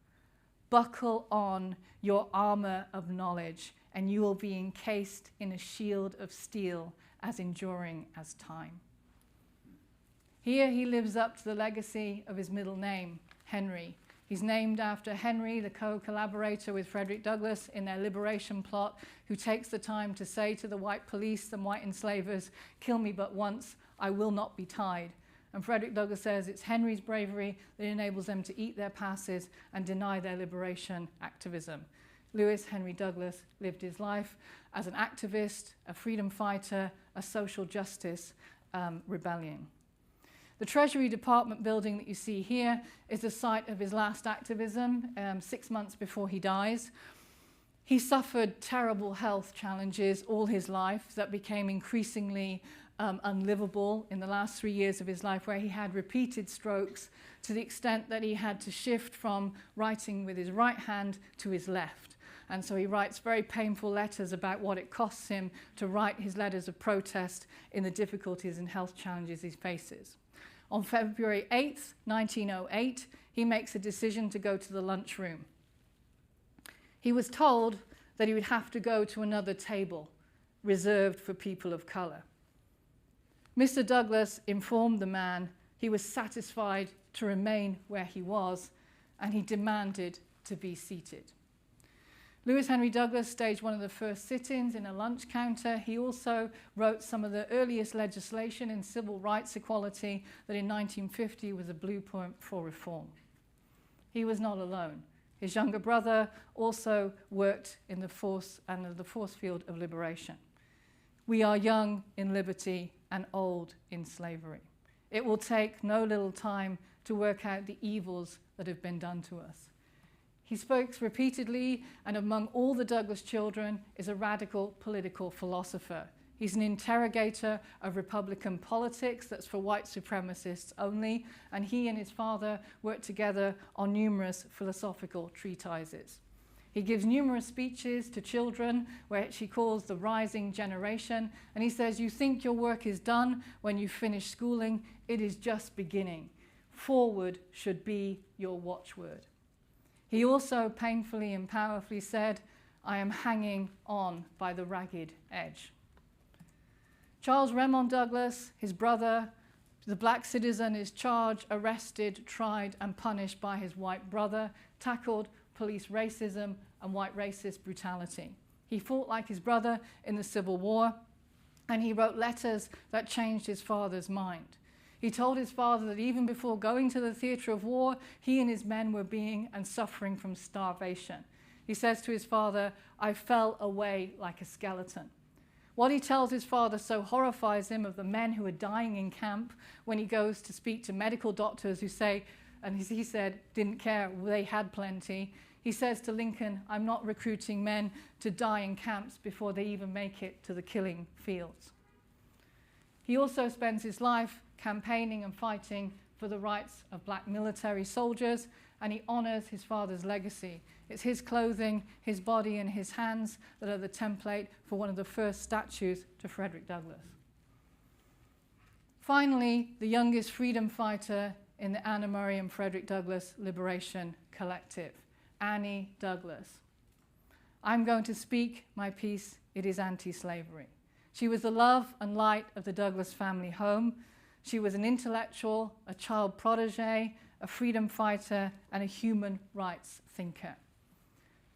Buckle on your armor of knowledge and you will be encased in a shield of steel as enduring as time." Here he lives up to the legacy of his middle name, Henry. He's named after Henry, the co-collaborator with Frederick Douglass in their liberation plot, who takes the time to say to the white police and white enslavers, "Kill me but once, I will not be tied." And Frederick Douglass says it's Henry's bravery that enables them to eat their passes and deny their liberation activism. Lewis Henry Douglass lived his life as an activist, a freedom fighter, a social justice rebellion. The Treasury Department building that you see here is the site of his last activism, 6 months before he dies. He suffered terrible health challenges all his life that became increasingly unlivable in the last 3 years of his life, where he had repeated strokes to the extent that he had to shift from writing with his right hand to his left. And so he writes very painful letters about what it costs him to write his letters of protest in the difficulties and health challenges he faces. On February 8th, 1908, he makes a decision to go to the lunchroom. He was told that he would have to go to another table reserved for people of color. Mr. Douglass informed the man he was satisfied to remain where he was, and he demanded to be seated. Lewis Henry Douglass staged one of the first sit-ins in a lunch counter. He also wrote some of the earliest legislation in civil rights equality that in 1950 was a blueprint for reform. He was not alone. His younger brother also worked in the force field of liberation. We are young in liberty and old in slavery. It will take no little time to work out the evils that have been done to us. He spoke repeatedly, and among all the Douglass children is a radical political philosopher. He's an interrogator of Republican politics that's for white supremacists only, and he and his father worked together on numerous philosophical treatises. He gives numerous speeches to children, which he calls the rising generation, and he says, "You think your work is done when you finish schooling. It is just beginning. Forward should be your watchword." He also painfully and powerfully said, "I am hanging on by the ragged edge." Charles Raymond Douglass, his brother, the black citizen, is charged, arrested, tried, and punished by his white brother, tackled police racism and white racist brutality. He fought like his brother in the Civil War, and he wrote letters that changed his father's mind. He told his father that even before going to the theater of war, he and his men were being and suffering from starvation. He says to his father, "I fell away like a skeleton." What he tells his father so horrifies him of the men who are dying in camp when he goes to speak to medical doctors who say, and he said, didn't care, they had plenty. He says to Lincoln, "I'm not recruiting men to die in camps before they even make it to the killing fields." He also spends his life campaigning and fighting for the rights of black military soldiers, and he honors his father's legacy. It's his clothing, his body, and his hands that are the template for one of the first statues to Frederick Douglass. Finally, the youngest freedom fighter in the Anna Murray and Frederick Douglass Liberation Collective, Annie Douglass. I'm going to speak my piece, it is anti-slavery. She was the love and light of the Douglass family home. She was an intellectual, a child protege, a freedom fighter, and a human rights thinker.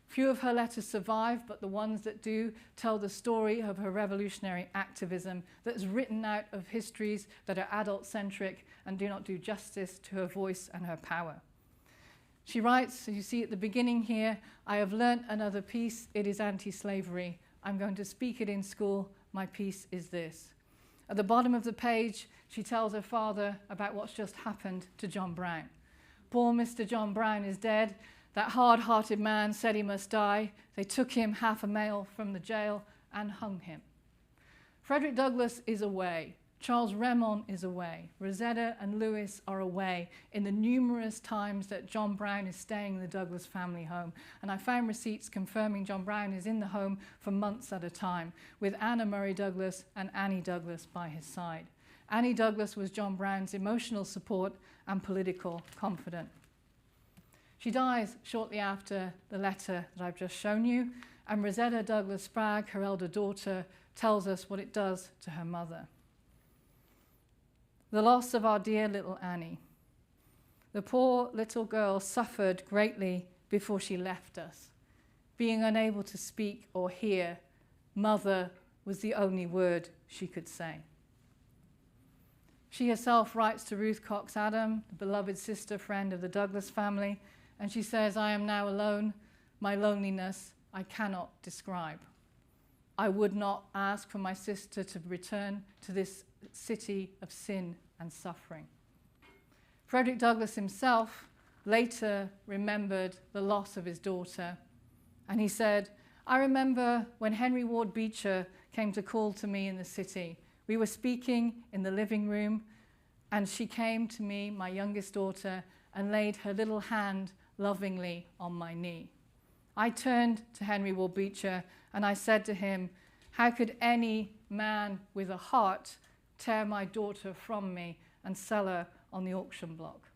Few of her letters survive, but the ones that do tell the story of her revolutionary activism that is written out of histories that are adult-centric and do not do justice to her voice and her power. She writes, as you see at the beginning here, "I have learnt another piece, it is anti-slavery. I'm going to speak it in school, my piece is this." At the bottom of the page, she tells her father about what's just happened to John Brown. "Poor Mr. John Brown is dead. That hard-hearted man said he must die. They took him half a mile from the jail and hung him." Frederick Douglass is away, Charles Raymond is away. Rosetta and Louis are away in the numerous times that John Brown is staying in the Douglas family home. And I found receipts confirming John Brown is in the home for months at a time, with Anna Murray Douglas and Annie Douglas by his side. Annie Douglas was John Brown's emotional support and political confidant. She dies shortly after the letter that I've just shown you, and Rosetta Douglas Spragg, her elder daughter, tells us what it does to her mother. The loss of our dear little Annie. The poor little girl suffered greatly before she left us. Being unable to speak or hear, mother was the only word she could say. She herself writes to Ruth Cox Adam, the beloved sister friend of the Douglas family, and she says, "I am now alone. My loneliness I cannot describe. I would not ask for my sister to return to this city of sin and suffering." Frederick Douglass himself later remembered the loss of his daughter, and he said, "I remember when Henry Ward Beecher came to call to me in the city. We were speaking in the living room, and she came to me, my youngest daughter, and laid her little hand lovingly on my knee. I turned to Henry Ward Beecher and I said to him, 'How could any man with a heart tear my daughter from me and sell her on the auction block?'"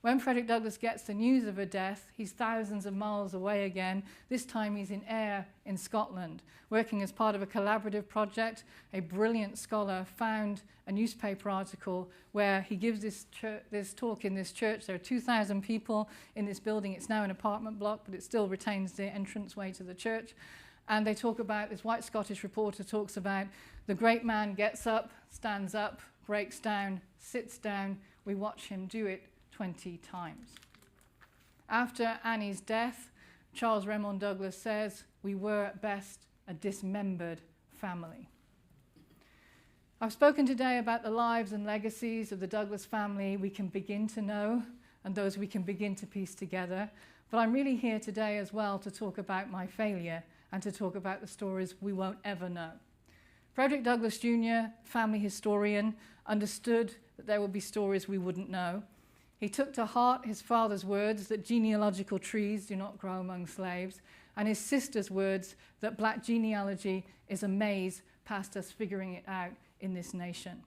When Frederick Douglass gets the news of her death, he's thousands of miles away again. This time he's in Ayr in Scotland, working as part of a collaborative project. A brilliant scholar found a newspaper article where he gives this talk in this church. There are 2,000 people in this building. It's now an apartment block, but it still retains the entranceway to the church. And they talk about, this white Scottish reporter talks about, the great man gets up, stands up, breaks down, sits down. We watch him do it 20 times. After Annie's death, Charles Raymond Douglas says, "We were at best a dismembered family." I've spoken today about the lives and legacies of the Douglas family we can begin to know and those we can begin to piece together. But I'm really here today as well to talk about my failure and to talk about the stories we won't ever know. Frederick Douglass Jr., family historian, understood that there would be stories we wouldn't know. He took to heart his father's words that genealogical trees do not grow among slaves, and his sister's words that black genealogy is a maze past us figuring it out in this nation.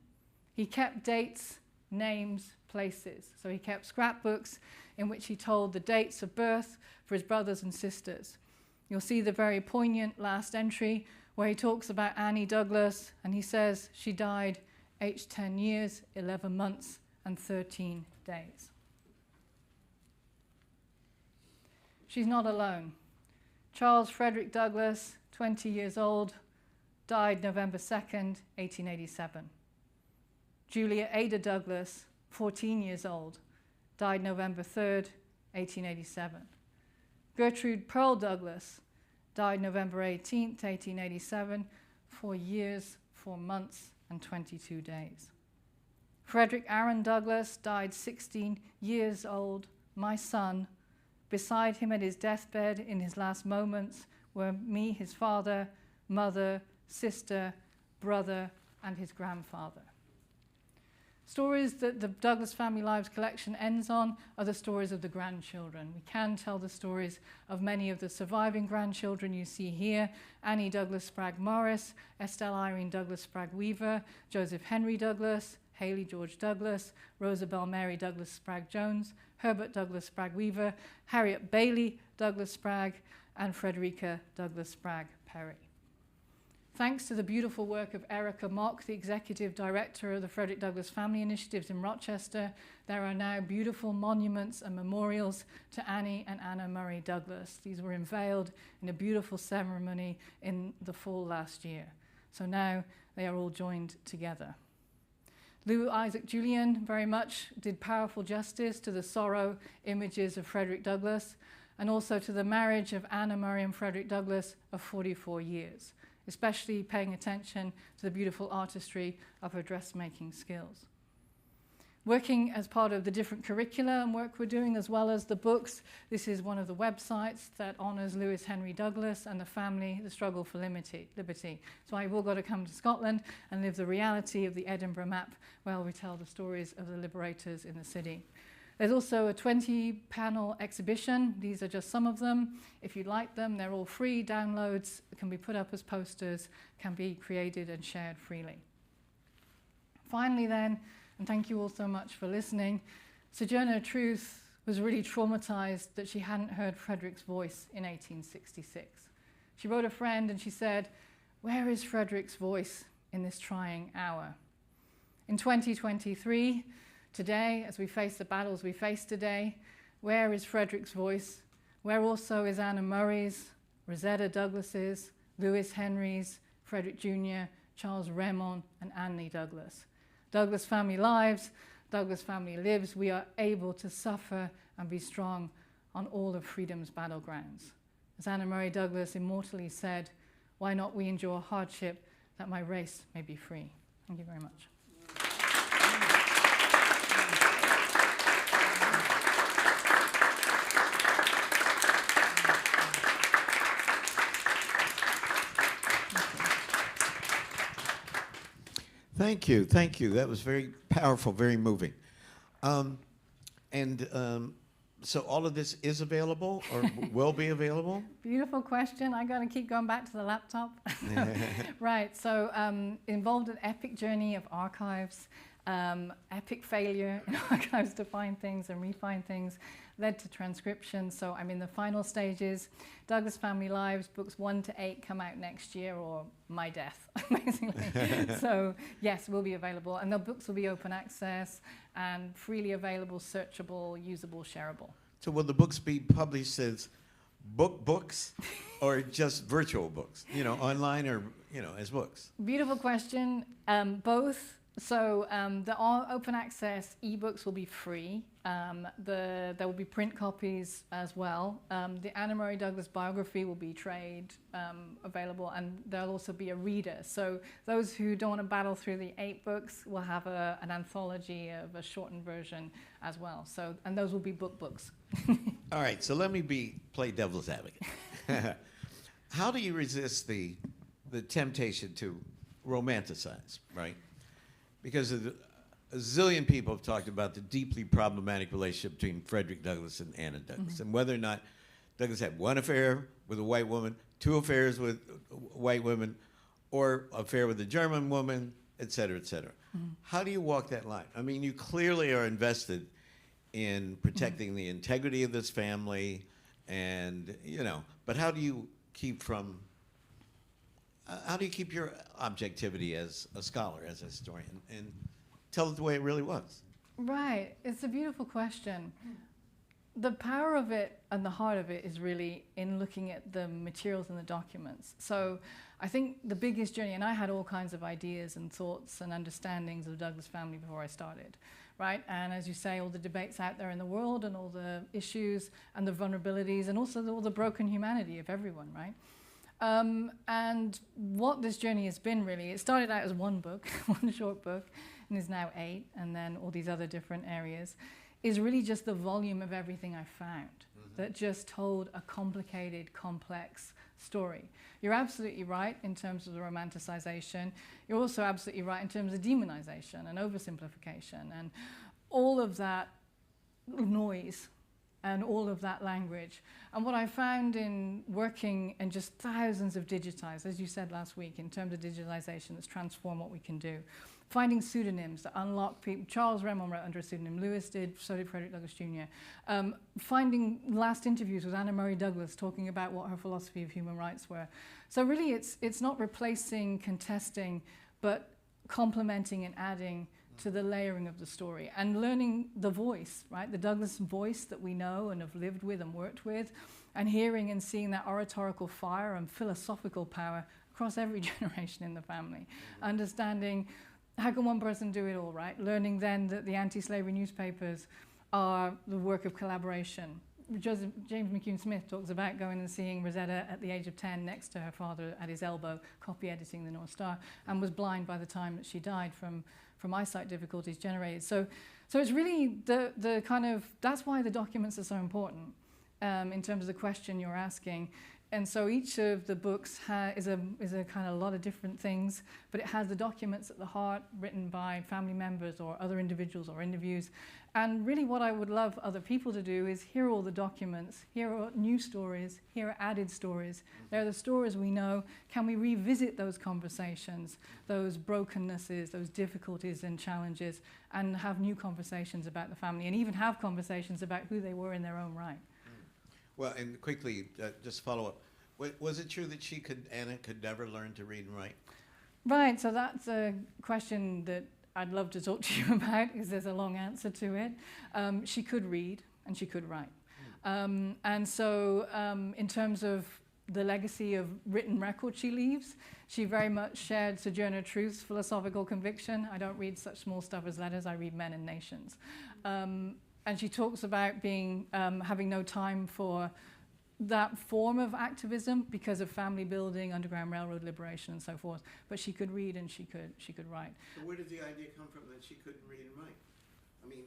He kept dates, names, places. So he kept scrapbooks in which he told the dates of birth for his brothers and sisters. You'll see the very poignant last entry where he talks about Annie Douglas, and he says she died aged 10 years, 11 months, and 13 days. She's not alone. Charles Frederick Douglass, 20 years old, died November 2nd, 1887. Julia Ada Douglas, 14 years old, died November 3rd, 1887. Gertrude Pearl Douglas died November 18th, 1887, 4 years, 4 months, and 22 days. Frederick Aaron Douglass died 16 years old, my son. Beside him at his deathbed in his last moments were me, his father, mother, sister, brother, and his grandfather. Stories that the Douglas Family Lives collection ends on are the stories of the grandchildren. We can tell the stories of many of the surviving grandchildren you see here: Annie Douglas Spragg Morris, Estelle Irene Douglas Spragg Weaver, Joseph Henry Douglas, Haley George Douglas, Rosabelle Mary Douglas Spragg Jones, Herbert Douglas Spragg Weaver, Harriet Bailey Douglas Spragg, and Frederica Douglas Spragg Perry. Thanks to the beautiful work of Erica Mock, the executive director of the Frederick Douglass Family Initiatives in Rochester, there are now beautiful monuments and memorials to Annie and Anna Murray Douglas. These were unveiled in a beautiful ceremony in the fall last year. So now they are all joined together. Lou Isaac Julian very much did powerful justice to the sorrow images of Frederick Douglass, and also to the marriage of Anna Murray and Frederick Douglass of 44 years. Especially paying attention to the beautiful artistry of her dressmaking skills. Working as part of the different curricula and work we're doing, as well as the books. This is one of the websites that honors Lewis Henry Douglas and the family, the struggle for liberty. So I've all got to come to Scotland and live the reality of the Edinburgh map, where we tell the stories of the liberators in the city. There's also a 20-panel exhibition. These are just some of them. If you like them, they're all free downloads, can be put up as posters, can be created and shared freely. Finally then, and thank you all so much for listening, Sojourner Truth was really traumatized that she hadn't heard Frederick's voice in 1866. She wrote a friend and she said, "Where is Frederick's voice in this trying hour?" In 2023, today, as we face the battles we face today, where is Frederick's voice? Where also is Anna Murray's, Rosetta Douglas's, Lewis Henry's, Frederick Jr., Charles Raymond, and Annie Douglas. Douglas family lives, Douglas family lives. We are able to suffer and be strong on all of freedom's battlegrounds. As Anna Murray Douglas immortally said, "Why not we endure hardship that my race may be free?" Thank you very much. Thank you, thank you. That was very powerful, very moving. So all of this is available or will be available? Beautiful question. I got to keep going back to the laptop. Right, so involved an epic journey of archives, epic failure in archives to find things and refine things, led to transcription. So I'm in the final stages. Douglas Family Lives, books 1 to 8 come out next year, or my death, basically. So yes, will be available. And the books will be open access and freely available, searchable, usable, shareable. So will the books be published as books or just virtual books, online or, as books? Beautiful question. Both. So the open access ebooks will be free. There will be print copies as well. The Anna Murray Douglas biography will be trade available, and there'll also be a reader. So those who don't want to battle through the 8 books will have an anthology of a shortened version as well. So, and those will be books. All right, so let me play devil's advocate. How do you resist the temptation to romanticize, right? Because a zillion people have talked about the deeply problematic relationship between Frederick Douglass and Anna Douglas, and whether or not Douglas had one affair with a white woman, 2 affairs with white women, or affair with a German woman, et cetera, et cetera. How do you walk that line? I mean, you clearly are invested in protecting the integrity of this family, and but how do you keep your objectivity as a scholar, as a historian, and tell it the way it really was? Right. It's a beautiful question. The power of it and the heart of it is really in looking at the materials and the documents. So I think the biggest journey, and I had all kinds of ideas and thoughts and understandings of the Douglas family before I started, right? And as you say, all the debates out there in the world and all the issues and the vulnerabilities and also all the broken humanity of everyone, right? And what this journey has been really, it started out as one book, one short book, and is now 8, and then all these other different areas, is really just the volume of everything I found that just told a complicated, complex story. You're absolutely right in terms of the romanticization. You're also absolutely right in terms of demonization and oversimplification and all of that noise and all of that language. And what I found in working in just thousands of digitized, as you said last week, in terms of digitalization that's transformed what we can do, finding pseudonyms that unlock people. Charles Raymond wrote under a pseudonym, Lewis did, so did Frederick Douglass Jr. Finding last interviews with Anna Murray Douglas talking about what her philosophy of human rights were. So really it's not replacing, contesting, but complementing and adding to the layering of the story and learning the voice, right? The Douglas voice that we know and have lived with and worked with, and hearing and seeing that oratorical fire and philosophical power across every generation in the family. Understanding how can one person do it all, right? Learning then that the anti-slavery newspapers are the work of collaboration. James McCune Smith talks about going and seeing Rosetta at the age of 10 next to her father at his elbow, copy editing the North Star, and was blind by the time that she died from from eyesight difficulties generated. So it's really the kind of, that's why the documents are so important in terms of the question you're asking. And so each of the books is a kind of a lot of different things, but it has the documents at the heart, written by family members or other individuals or interviews. And really what I would love other people to do is hear all the documents, hear new stories, hear added stories. They're the stories we know. Can we revisit those conversations, those brokennesses, those difficulties and challenges, and have new conversations about the family, and even have conversations about who they were in their own right? Well, and quickly, just follow up. Was it true that Anna could never learn to read and write? Right, so that's a question that I'd love to talk to you about, because there's a long answer to it. She could read and she could write. And so in terms of the legacy of written record she leaves, she very much shared Sojourner Truth's philosophical conviction. I don't read such small stuff as letters, I read men and nations. And she talks about being having no time for that form of activism because of family building, Underground Railroad liberation, and so forth. But she could read and she could write. So where did the idea come from that she couldn't read and write? I mean,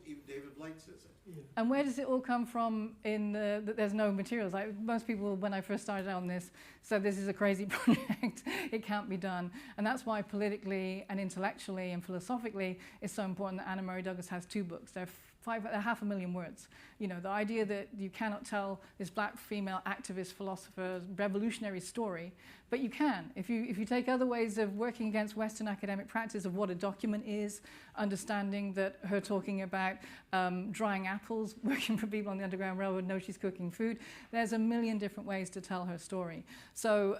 even David Blight says it. Yeah. And where does it all come from in that there's no materials? Like most people, when I first started on this, said this is a crazy project, it can't be done. And that's why politically and intellectually and philosophically it's so important that Anna Murray Douglas has 2 books. They're 500,000 words. You know, the idea that you cannot tell this black female activist, philosopher, revolutionary story, but you can. If you take other ways of working against Western academic practice of what a document is, understanding that her talking about drying apples, working for people on the Underground Railroad, know she's cooking food, there's a million different ways to tell her story. So,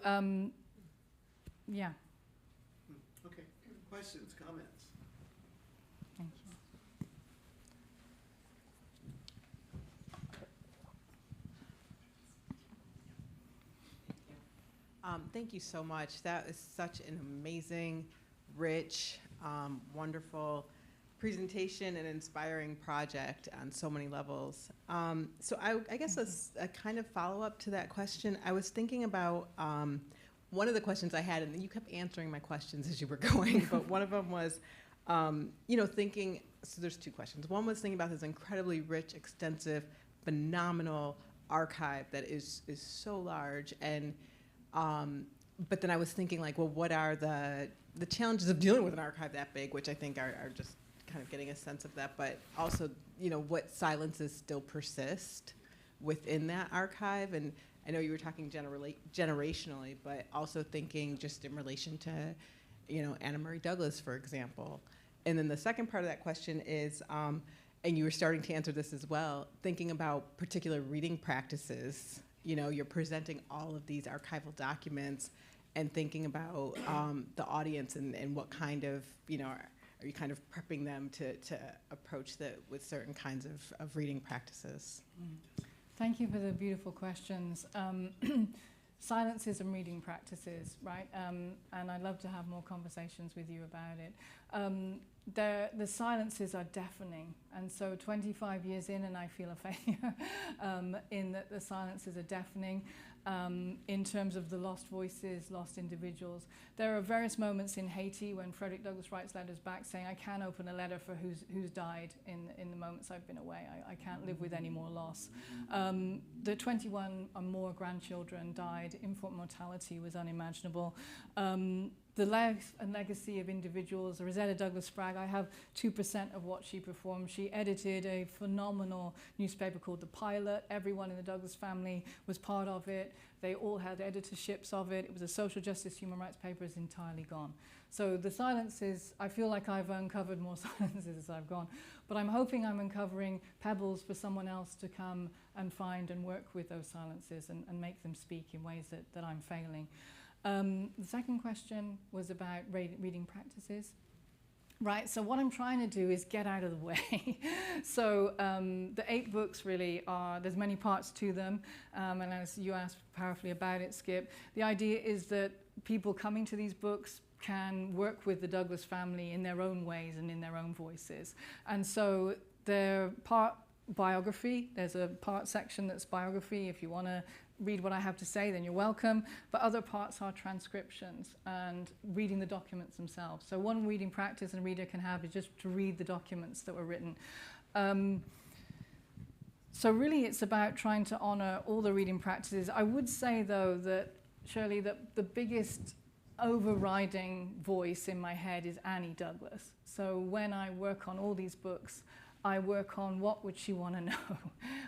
yeah. Okay, questions, comments? Thank you. Thank you so much. That is such an amazing, rich, wonderful presentation and inspiring project on so many levels. So I guess a kind of follow-up to that question, I was thinking about one of the questions I had, and you kept answering my questions as you were going, but one of them was, thinking, so there's 2 questions. One was thinking about this incredibly rich, extensive, phenomenal archive that is so large, and but then I was thinking, like, well, what are the challenges of dealing with an archive that big, which I think are just kind of getting a sense of that, but also, what silences still persist within that archive. And I know you were talking generationally, but also thinking just in relation to, Anna Murray Douglas, for example. And then the second part of that question is, and you were starting to answer this as well, thinking about particular reading practices. You're presenting all of these archival documents and thinking about the audience and what kind of, are you kind of prepping them to approach with certain kinds of reading practices? Thank you for the beautiful questions. Silences and reading practices, right? And I'd love to have more conversations with you about it. The silences are deafening, and so 25 years in and I feel a failure in that the silences are deafening in terms of the lost voices, lost individuals. There are various moments in Haiti when Frederick Douglass writes letters back saying, I can't open a letter for who's died in the moments I've been away. I can't live with any more loss. The 21 or more grandchildren died. Infant mortality was unimaginable. The life and legacy of individuals, Rosetta Douglas Sprague, I have 2% of what she performed. She edited a phenomenal newspaper called The Pilot. Everyone in the Douglas family was part of it. They all had editorships of it. It was a social justice human rights paper, is entirely gone. So the silences, I feel like I've uncovered more silences as I've gone, but I'm hoping I'm uncovering pebbles for someone else to come and find and work with those silences and make them speak in ways that I'm failing. The second question was about reading practices. Right, so what I'm trying to do is get out of the way. So the 8 books really are, there's many parts to them, and as you asked powerfully about it, Skip, the idea is that people coming to these books can work with the Douglas family in their own ways and in their own voices. And so they're part biography, there's a part section that's biography if you want to read what I have to say, then you're welcome. But other parts are transcriptions and reading the documents themselves. So one reading practice a reader can have is just to read the documents that were written. So really it's about trying to honor all the reading practices. I would say, though, that, Shirley, that the biggest overriding voice in my head is Annie Douglas. So when I work on all these books, I work on what would she want to know,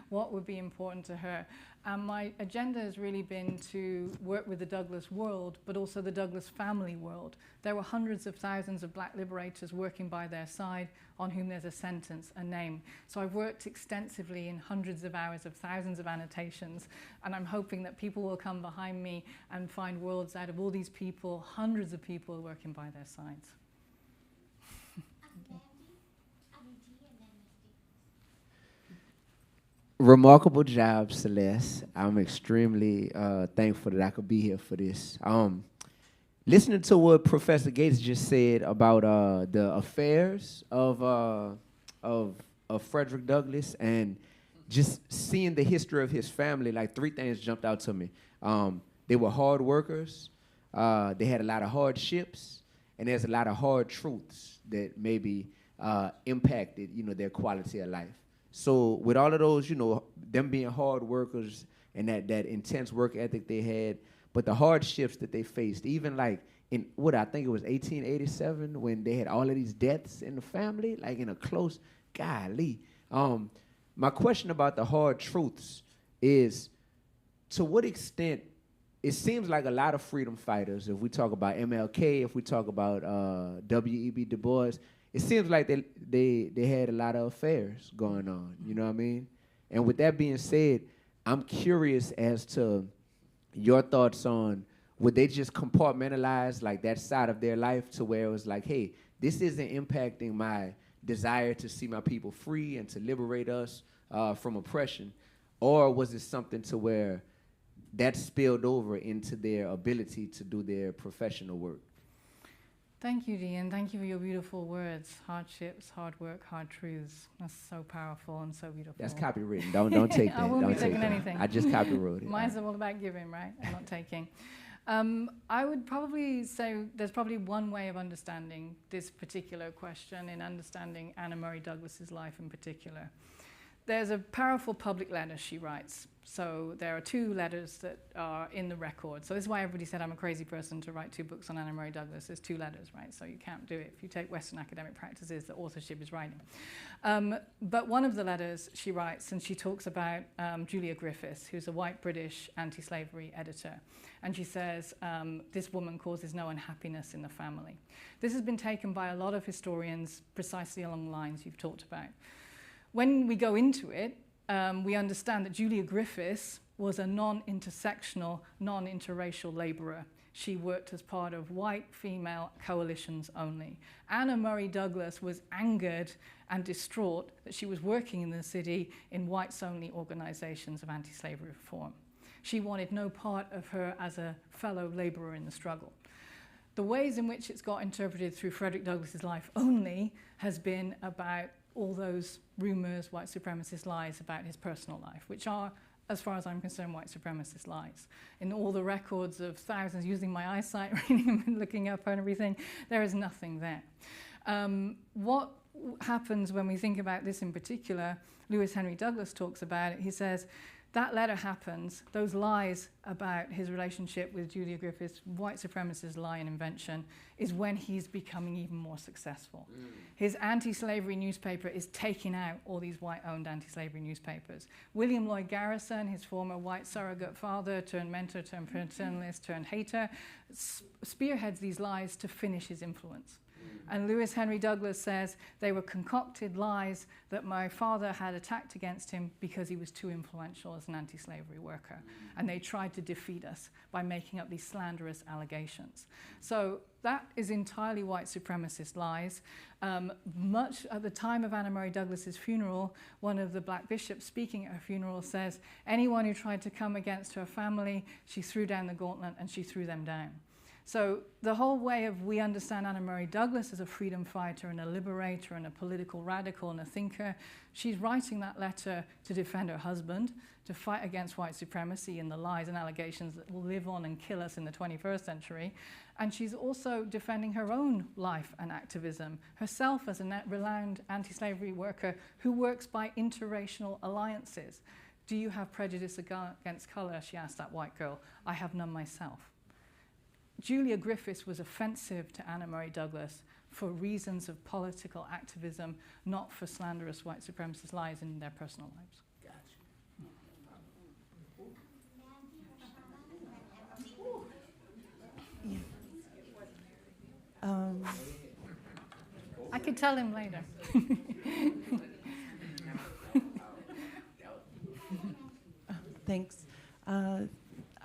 what would be important to her. And my agenda has really been to work with the Douglas world, but also the Douglas family world. There were hundreds of thousands of black liberators working by their side on whom there's a sentence, a name. So I've worked extensively in hundreds of hours of thousands of annotations, and I'm hoping that people will come behind me and find worlds out of all these people, hundreds of people working by their sides. Remarkable job, Celeste. I'm extremely thankful that I could be here for this. Listening to what Professor Gates just said about the affairs of Frederick Douglass, and just seeing the history of his family, like 3 things jumped out to me. They were hard workers, they had a lot of hardships, and there's a lot of hard truths that maybe impacted, their quality of life. So with all of those, them being hard workers and that intense work ethic they had, but the hardships that they faced, even like in I think it was 1887 when they had all of these deaths in the family, like in a close, golly. My question about the hard truths is, to what extent, it seems like a lot of freedom fighters, if we talk about MLK, if we talk about W.E.B. Du Bois, it seems like they had a lot of affairs going on, you know what I mean? And with that being said, I'm curious as to your thoughts on, would they just compartmentalize like that side of their life to where it was like, hey, this isn't impacting my desire to see my people free and to liberate us from oppression? Or was it something to where that spilled over into their ability to do their professional work? Thank you, Dee, and thank you for your beautiful words. Hardships, hard work, hard truths. That's so powerful and so beautiful. That's copywritten. Don't take that. I won't be Don't taking take anything. I just copywrote it. Mine's all about giving, right? I'm not taking. I would probably say there's probably one way of understanding this particular question, in understanding Anna Murray Douglas's life in particular. There's a powerful public letter she writes. So there are 2 letters that are in the record. So this is why everybody said I'm a crazy person to write 2 books on Anna Murray Douglas. There's 2 letters, right? So you can't do it. If you take Western academic practices, the authorship is writing. But one of the letters she writes, and she talks about Julia Griffiths, who's a white British anti-slavery editor. And she says, this woman causes no unhappiness in the family. This has been taken by a lot of historians precisely along the lines you've talked about. When we go into it, we understand that Julia Griffiths was a non-intersectional, non-interracial laborer. She worked as part of white female coalitions only. Anna Murray Douglas was angered and distraught that she was working in the city in whites-only organizations of anti-slavery reform. She wanted no part of her as a fellow laborer in the struggle. The ways in which it's got interpreted through Frederick Douglass's life only has been about all those rumors, white supremacist lies about his personal life, which are, as far as I'm concerned, white supremacist lies. In all the records of thousands, using my eyesight, reading them and looking up and everything, there is nothing there. What happens when we think about this in particular, Lewis Henry Douglas talks about it. He says, that letter happens, those lies about his relationship with Julia Griffiths, white supremacist lie and invention, is when he's becoming even more successful. His anti-slavery newspaper is taking out all these white-owned anti-slavery newspapers. William Lloyd Garrison, his former white surrogate father, turned mentor, turned paternalist, turned hater, spearheads these lies to finish his influence. And Lewis Henry Douglas says they were concocted lies that my father had attacked against him because he was too influential as an anti-slavery worker. And they tried to defeat us by making up these slanderous allegations. So that is entirely white supremacist lies. Much at the time of Anna Murray Douglas's funeral, one of the black bishops speaking at her funeral says, anyone who tried to come against her family, she threw down the gauntlet and she threw them down. So the whole way of we understand Anna-Marie Douglas as a freedom fighter and a liberator and a political radical and a thinker, she's writing that letter to defend her husband, to fight against white supremacy and the lies and allegations that will live on and kill us in the 21st century. And she's also defending her own life and activism, herself as a renowned anti-slavery worker who works by interracial alliances. Do you have prejudice against color? She asked that white girl. I have none myself. Julia Griffiths was offensive to Anna-Marie Douglas for reasons of political activism, not for slanderous white supremacist lies in their personal lives. I could tell him later. Thanks.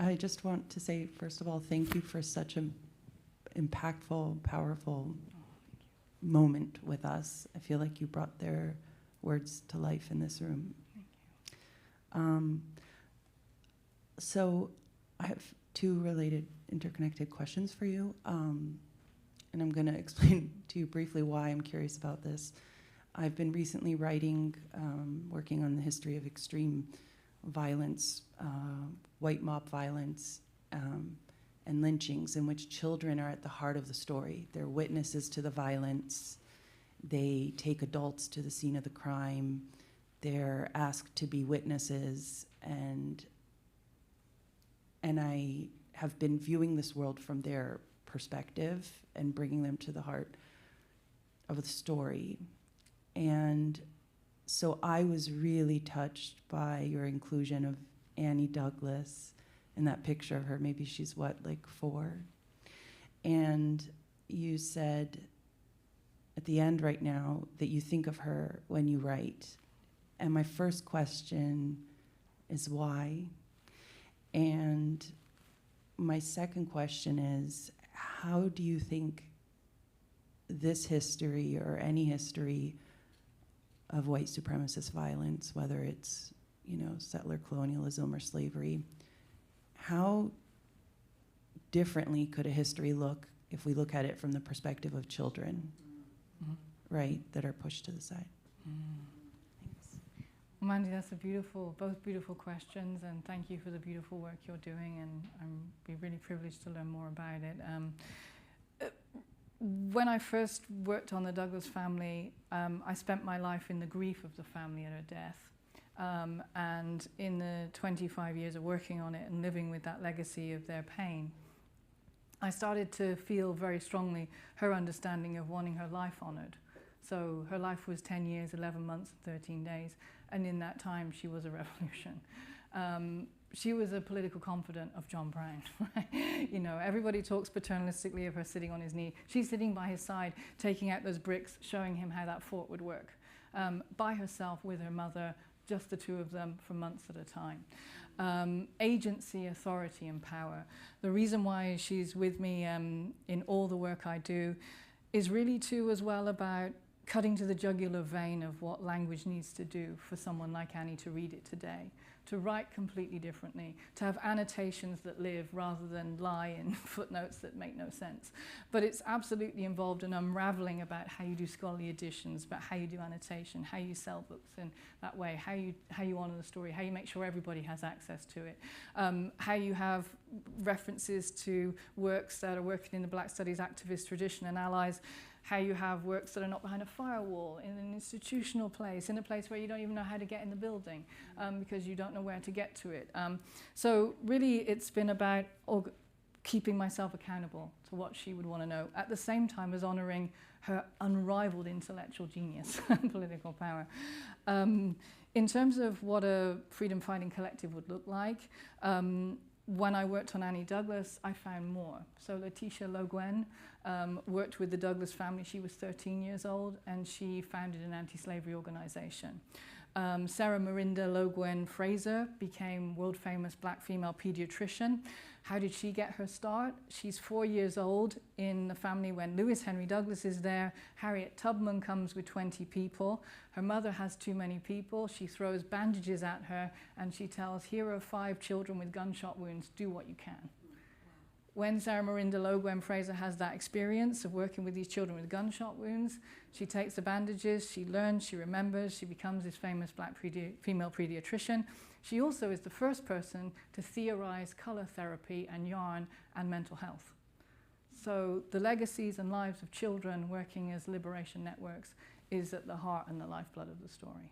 I just want to say, first of all, thank you for such an impactful, powerful moment with us. I feel like you brought their words to life in this room. So I have two related, interconnected questions for you. And I'm going to explain to you briefly why I'm curious about this. I've been recently writing, working on the history of extreme violence, white mob violence, and lynchings, in which children are at the heart of the story. They're witnesses to the violence. They take adults to the scene of the crime. They're asked to be witnesses, and I have been viewing this world from their perspective and bringing them to the heart of the story. And so I was really touched by your inclusion of Annie Douglas in that picture of her. Maybe she's what, like 4? And you said at the end right now that you think of her when you write. And my first question is why? And my second question is, how do you think this history or any history of white supremacist violence, whether it's, settler colonialism or slavery, how differently could a history look if we look at it from the perspective of children, right, that are pushed to the side? Thanks. Well, Mandy, that's both beautiful questions, and thank you for the beautiful work you're doing, and I'm really privileged to learn more about it. When I first worked on the Douglas family, I spent my life in the grief of the family at her death. And in the 25 years of working on it and living with that legacy of their pain, I started to feel very strongly her understanding of wanting her life honored. So her life was 10 years, 11 months, 13 days, and in that time she was a revolution. She was a political confidant of John Brown. Right? Everybody talks paternalistically of her sitting on his knee. She's sitting by his side, taking out those bricks, showing him how that fort would work, by herself with her mother, just the two of them for months at a time. Agency, authority, and power. The reason why she's with me in all the work I do is really too as well about cutting to the jugular vein of what language needs to do for someone like Annie to read it today, to write completely differently, to have annotations that live rather than lie in footnotes that make no sense. But it's absolutely involved in unraveling about how you do scholarly editions, about how you do annotation, how you sell books in that way, how you honor the story, how you make sure everybody has access to it, how you have references to works that are working in the Black Studies activist tradition and allies, how you have works that are not behind a firewall, in an institutional place, in a place where you don't even know how to get in the building because you don't know where to get to it. So really it's been about keeping myself accountable to what she would want to know, at the same time as honoring her unrivaled intellectual genius and political power. In terms of what a freedom fighting collective would look like, when I worked on Annie Douglas, I found more. So Letitia Loguen worked with the Douglas family. She was 13 years old, and she founded an anti-slavery organization. Sarah Marinda Loguen Fraser became world-famous black female pediatrician. How did she get her start? She's 4 years old in the family when Lewis Henry Douglas is there. Harriet Tubman comes with 20 people. Her mother has too many people. She throws bandages at her, and she tells, here are 5 children with gunshot wounds. Do what you can. When Sarah Marinda Gwen Fraser has that experience of working with these children with gunshot wounds, she takes the bandages, she learns, she remembers, she becomes this famous black female pediatrician. She also is the first person to theorize color therapy and yarn and mental health. So the legacies and lives of children working as liberation networks is at the heart and the lifeblood of the story.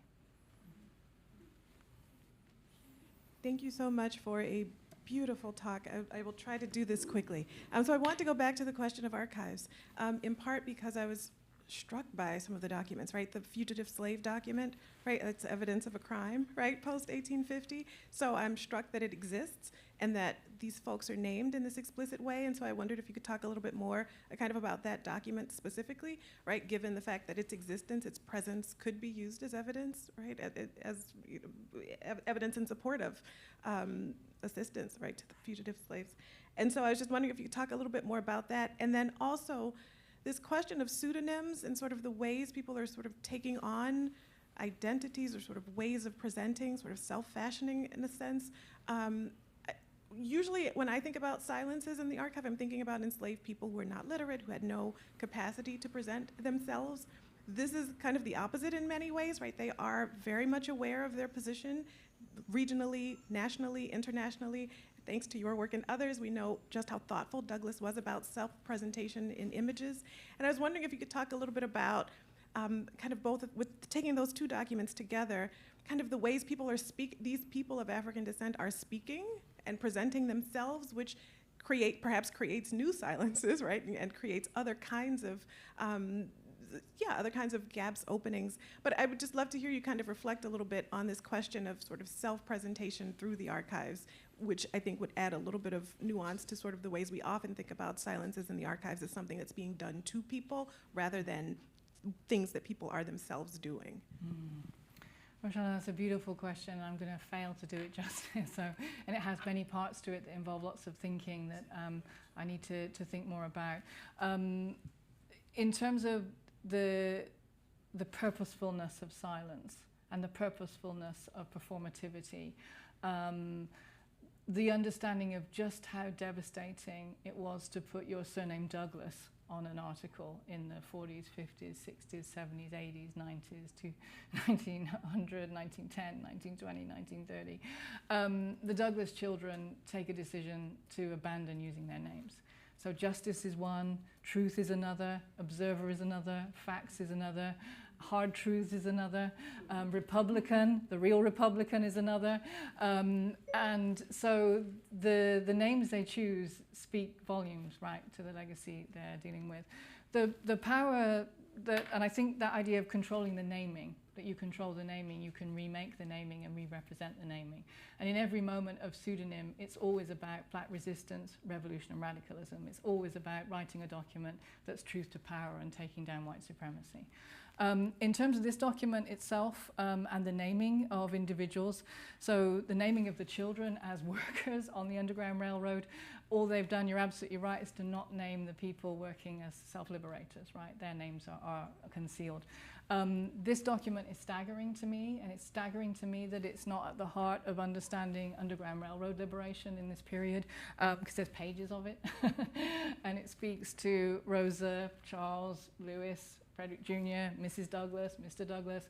Thank you so much for a beautiful talk. I will try to do this quickly. So I want to go back to the question of archives, in part because I was struck by some of the documents, right? The fugitive slave document, right? It's evidence of a crime, right? Post-1850. So I'm struck that it exists and that these folks are named in this explicit way. And so I wondered if you could talk a little bit more kind of about that document specifically, right? Given the fact that its existence, its presence could be used as evidence, right? As you know, evidence in support of assistance, right, to the fugitive slaves. And so I was just wondering if you could talk a little bit more about that. And then also this question of pseudonyms and sort of the ways people are sort of taking on identities or sort of ways of presenting, sort of self-fashioning in a sense. Usually when I think about silences in the archive, I'm thinking about enslaved people who are not literate, who had no capacity to present themselves. This is kind of the opposite in many ways, right? They are very much aware of their position regionally, nationally, internationally. Thanks to your work and others, we know just how thoughtful Douglas was about self-presentation in images. And I was wondering if you could talk a little bit about kind of both, with taking those two documents together, kind of the ways people are these people of African descent are speaking and presenting themselves, which perhaps creates new silences, right? And creates other kinds of other kinds of gaps, openings. But I would just love to hear you kind of reflect a little bit on this question of sort of self-presentation through the archives, which I think would add a little bit of nuance to sort of the ways we often think about silences in the archives as something that's being done to people rather than things that people are themselves doing. Roshana, that's a beautiful question. I'm going to fail to do it justice. And it has many parts to it that involve lots of thinking that I need to think more about. In terms of the purposefulness of silence and the purposefulness of performativity, the understanding of just how devastating it was to put your surname Douglas on an article in the 40s, 50s, 60s, 70s, 80s, 90s, to 1900, 1910, 1920, 1930. The Douglas children take a decision to abandon using their names. So justice is one, truth is another, observer is another, facts is another, hard truth is another, Republican, the real Republican is another. And so the names they choose speak volumes, right, to the legacy they're dealing with. The power that, and I think that idea of controlling the naming, that you control the naming, you can remake the naming and re-represent the naming. And in every moment of pseudonym, it's always about black resistance, revolution, and radicalism. It's always about writing a document that's truth to power and taking down white supremacy. In terms of this document itself and the naming of individuals, so the naming of the children as workers on the Underground Railroad, all they've done, you're absolutely right, is to not name the people working as self-liberators, right? Their names are concealed. This document is staggering to me, and it's staggering to me that it's not at the heart of understanding Underground Railroad liberation in this period, because there's pages of it. And it speaks to Rosa, Charles, Lewis, Frederick Jr., Mrs. Douglas, Mr. Douglas.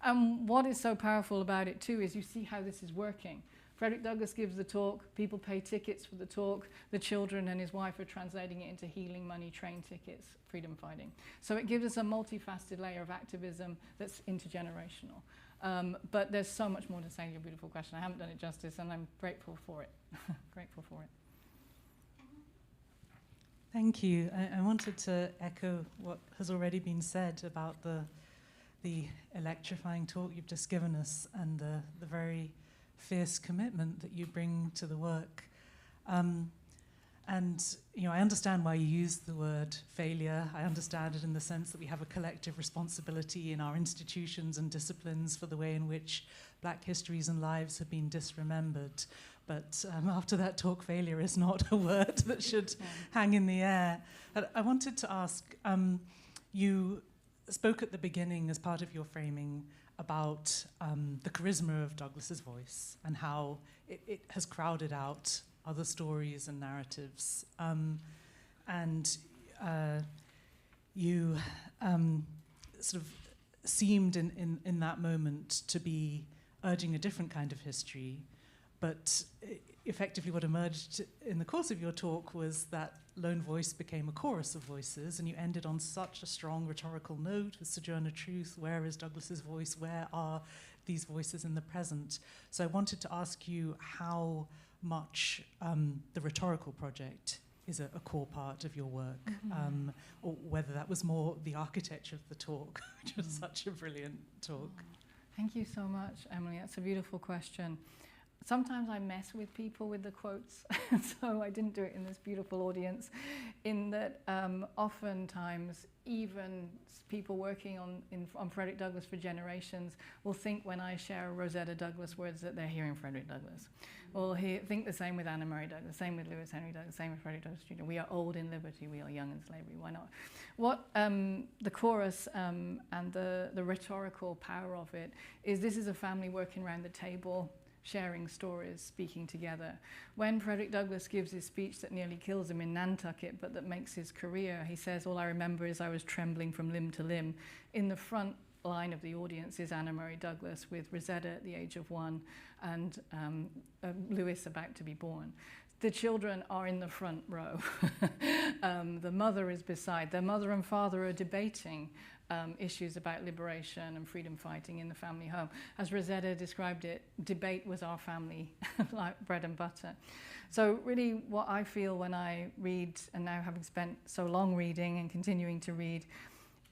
And what is so powerful about it too is you see how this is working. Frederick Douglass gives the talk, people pay tickets for the talk, the children and his wife are translating it into healing money, train tickets, freedom fighting. So it gives us a multifaceted layer of activism that's intergenerational. But there's so much more to say to your beautiful question. I haven't done it justice and I'm grateful for it. Grateful for it. Thank you. I wanted to echo what has already been said about the electrifying talk you've just given us and the very fierce commitment that you bring to the work. And you know, I understand why you use the word failure. I understand it in the sense that we have a collective responsibility in our institutions and disciplines for the way in which black histories and lives have been disremembered. But after that talk, failure is not a word that should hang in the air. I wanted to ask, you spoke at the beginning as part of your framing about the charisma of Douglas's voice and how it has crowded out other stories and narratives. You sort of seemed in that moment to be urging a different kind of history, but effectively what emerged in the course of your talk was that lone voice became a chorus of voices, and you ended on such a strong rhetorical note with Sojourner Truth. Where is Douglas's voice? Where are these voices in the present? So I wanted to ask you how much the rhetorical project is a core part of your work, or whether that was more the architecture of the talk, which was such a brilliant talk. Thank you so much, Emily. That's a beautiful question. Sometimes I mess with people with the quotes, so I didn't do it in this beautiful audience, in that oftentimes even people working on Frederick Douglass for generations will think when I share Rosetta Douglas words that they're hearing Frederick Douglass. Or think the same with Anna Murray Douglas, same with Lewis Henry Douglas, same with Frederick Douglass Jr. We are old in liberty, we are young in slavery, why not? What the chorus and the rhetorical power of it is, this is a family working around the table, sharing stories, speaking together. When Frederick Douglass gives his speech that nearly kills him in Nantucket, but that makes his career, he says, all I remember is I was trembling from limb to limb. In the front line of the audience is Anna Murray Douglas with Rosetta at the age of 1 and Lewis about to be born. The children are in the front row. The mother is beside. Their mother and father are debating issues about liberation and freedom fighting in the family home. As Rosetta described it, debate was our family like bread and butter. So really what I feel when I read, and now having spent so long reading and continuing to read,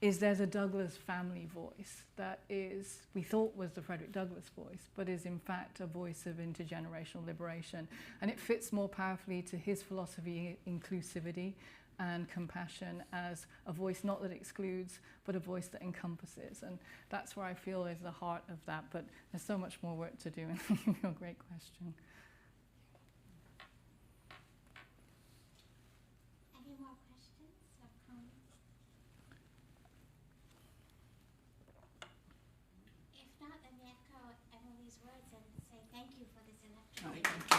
is there's a Douglas family voice that is, we thought was the Frederick Douglass voice, but is in fact a voice of intergenerational liberation. And it fits more powerfully to his philosophy, inclusivity and compassion, as a voice not that excludes, but a voice that encompasses. And that's where I feel is the heart of that, but there's so much more work to do, and a great question. Any more questions or comments? If not, let me echo Emily's words and say thank you for this electrifying.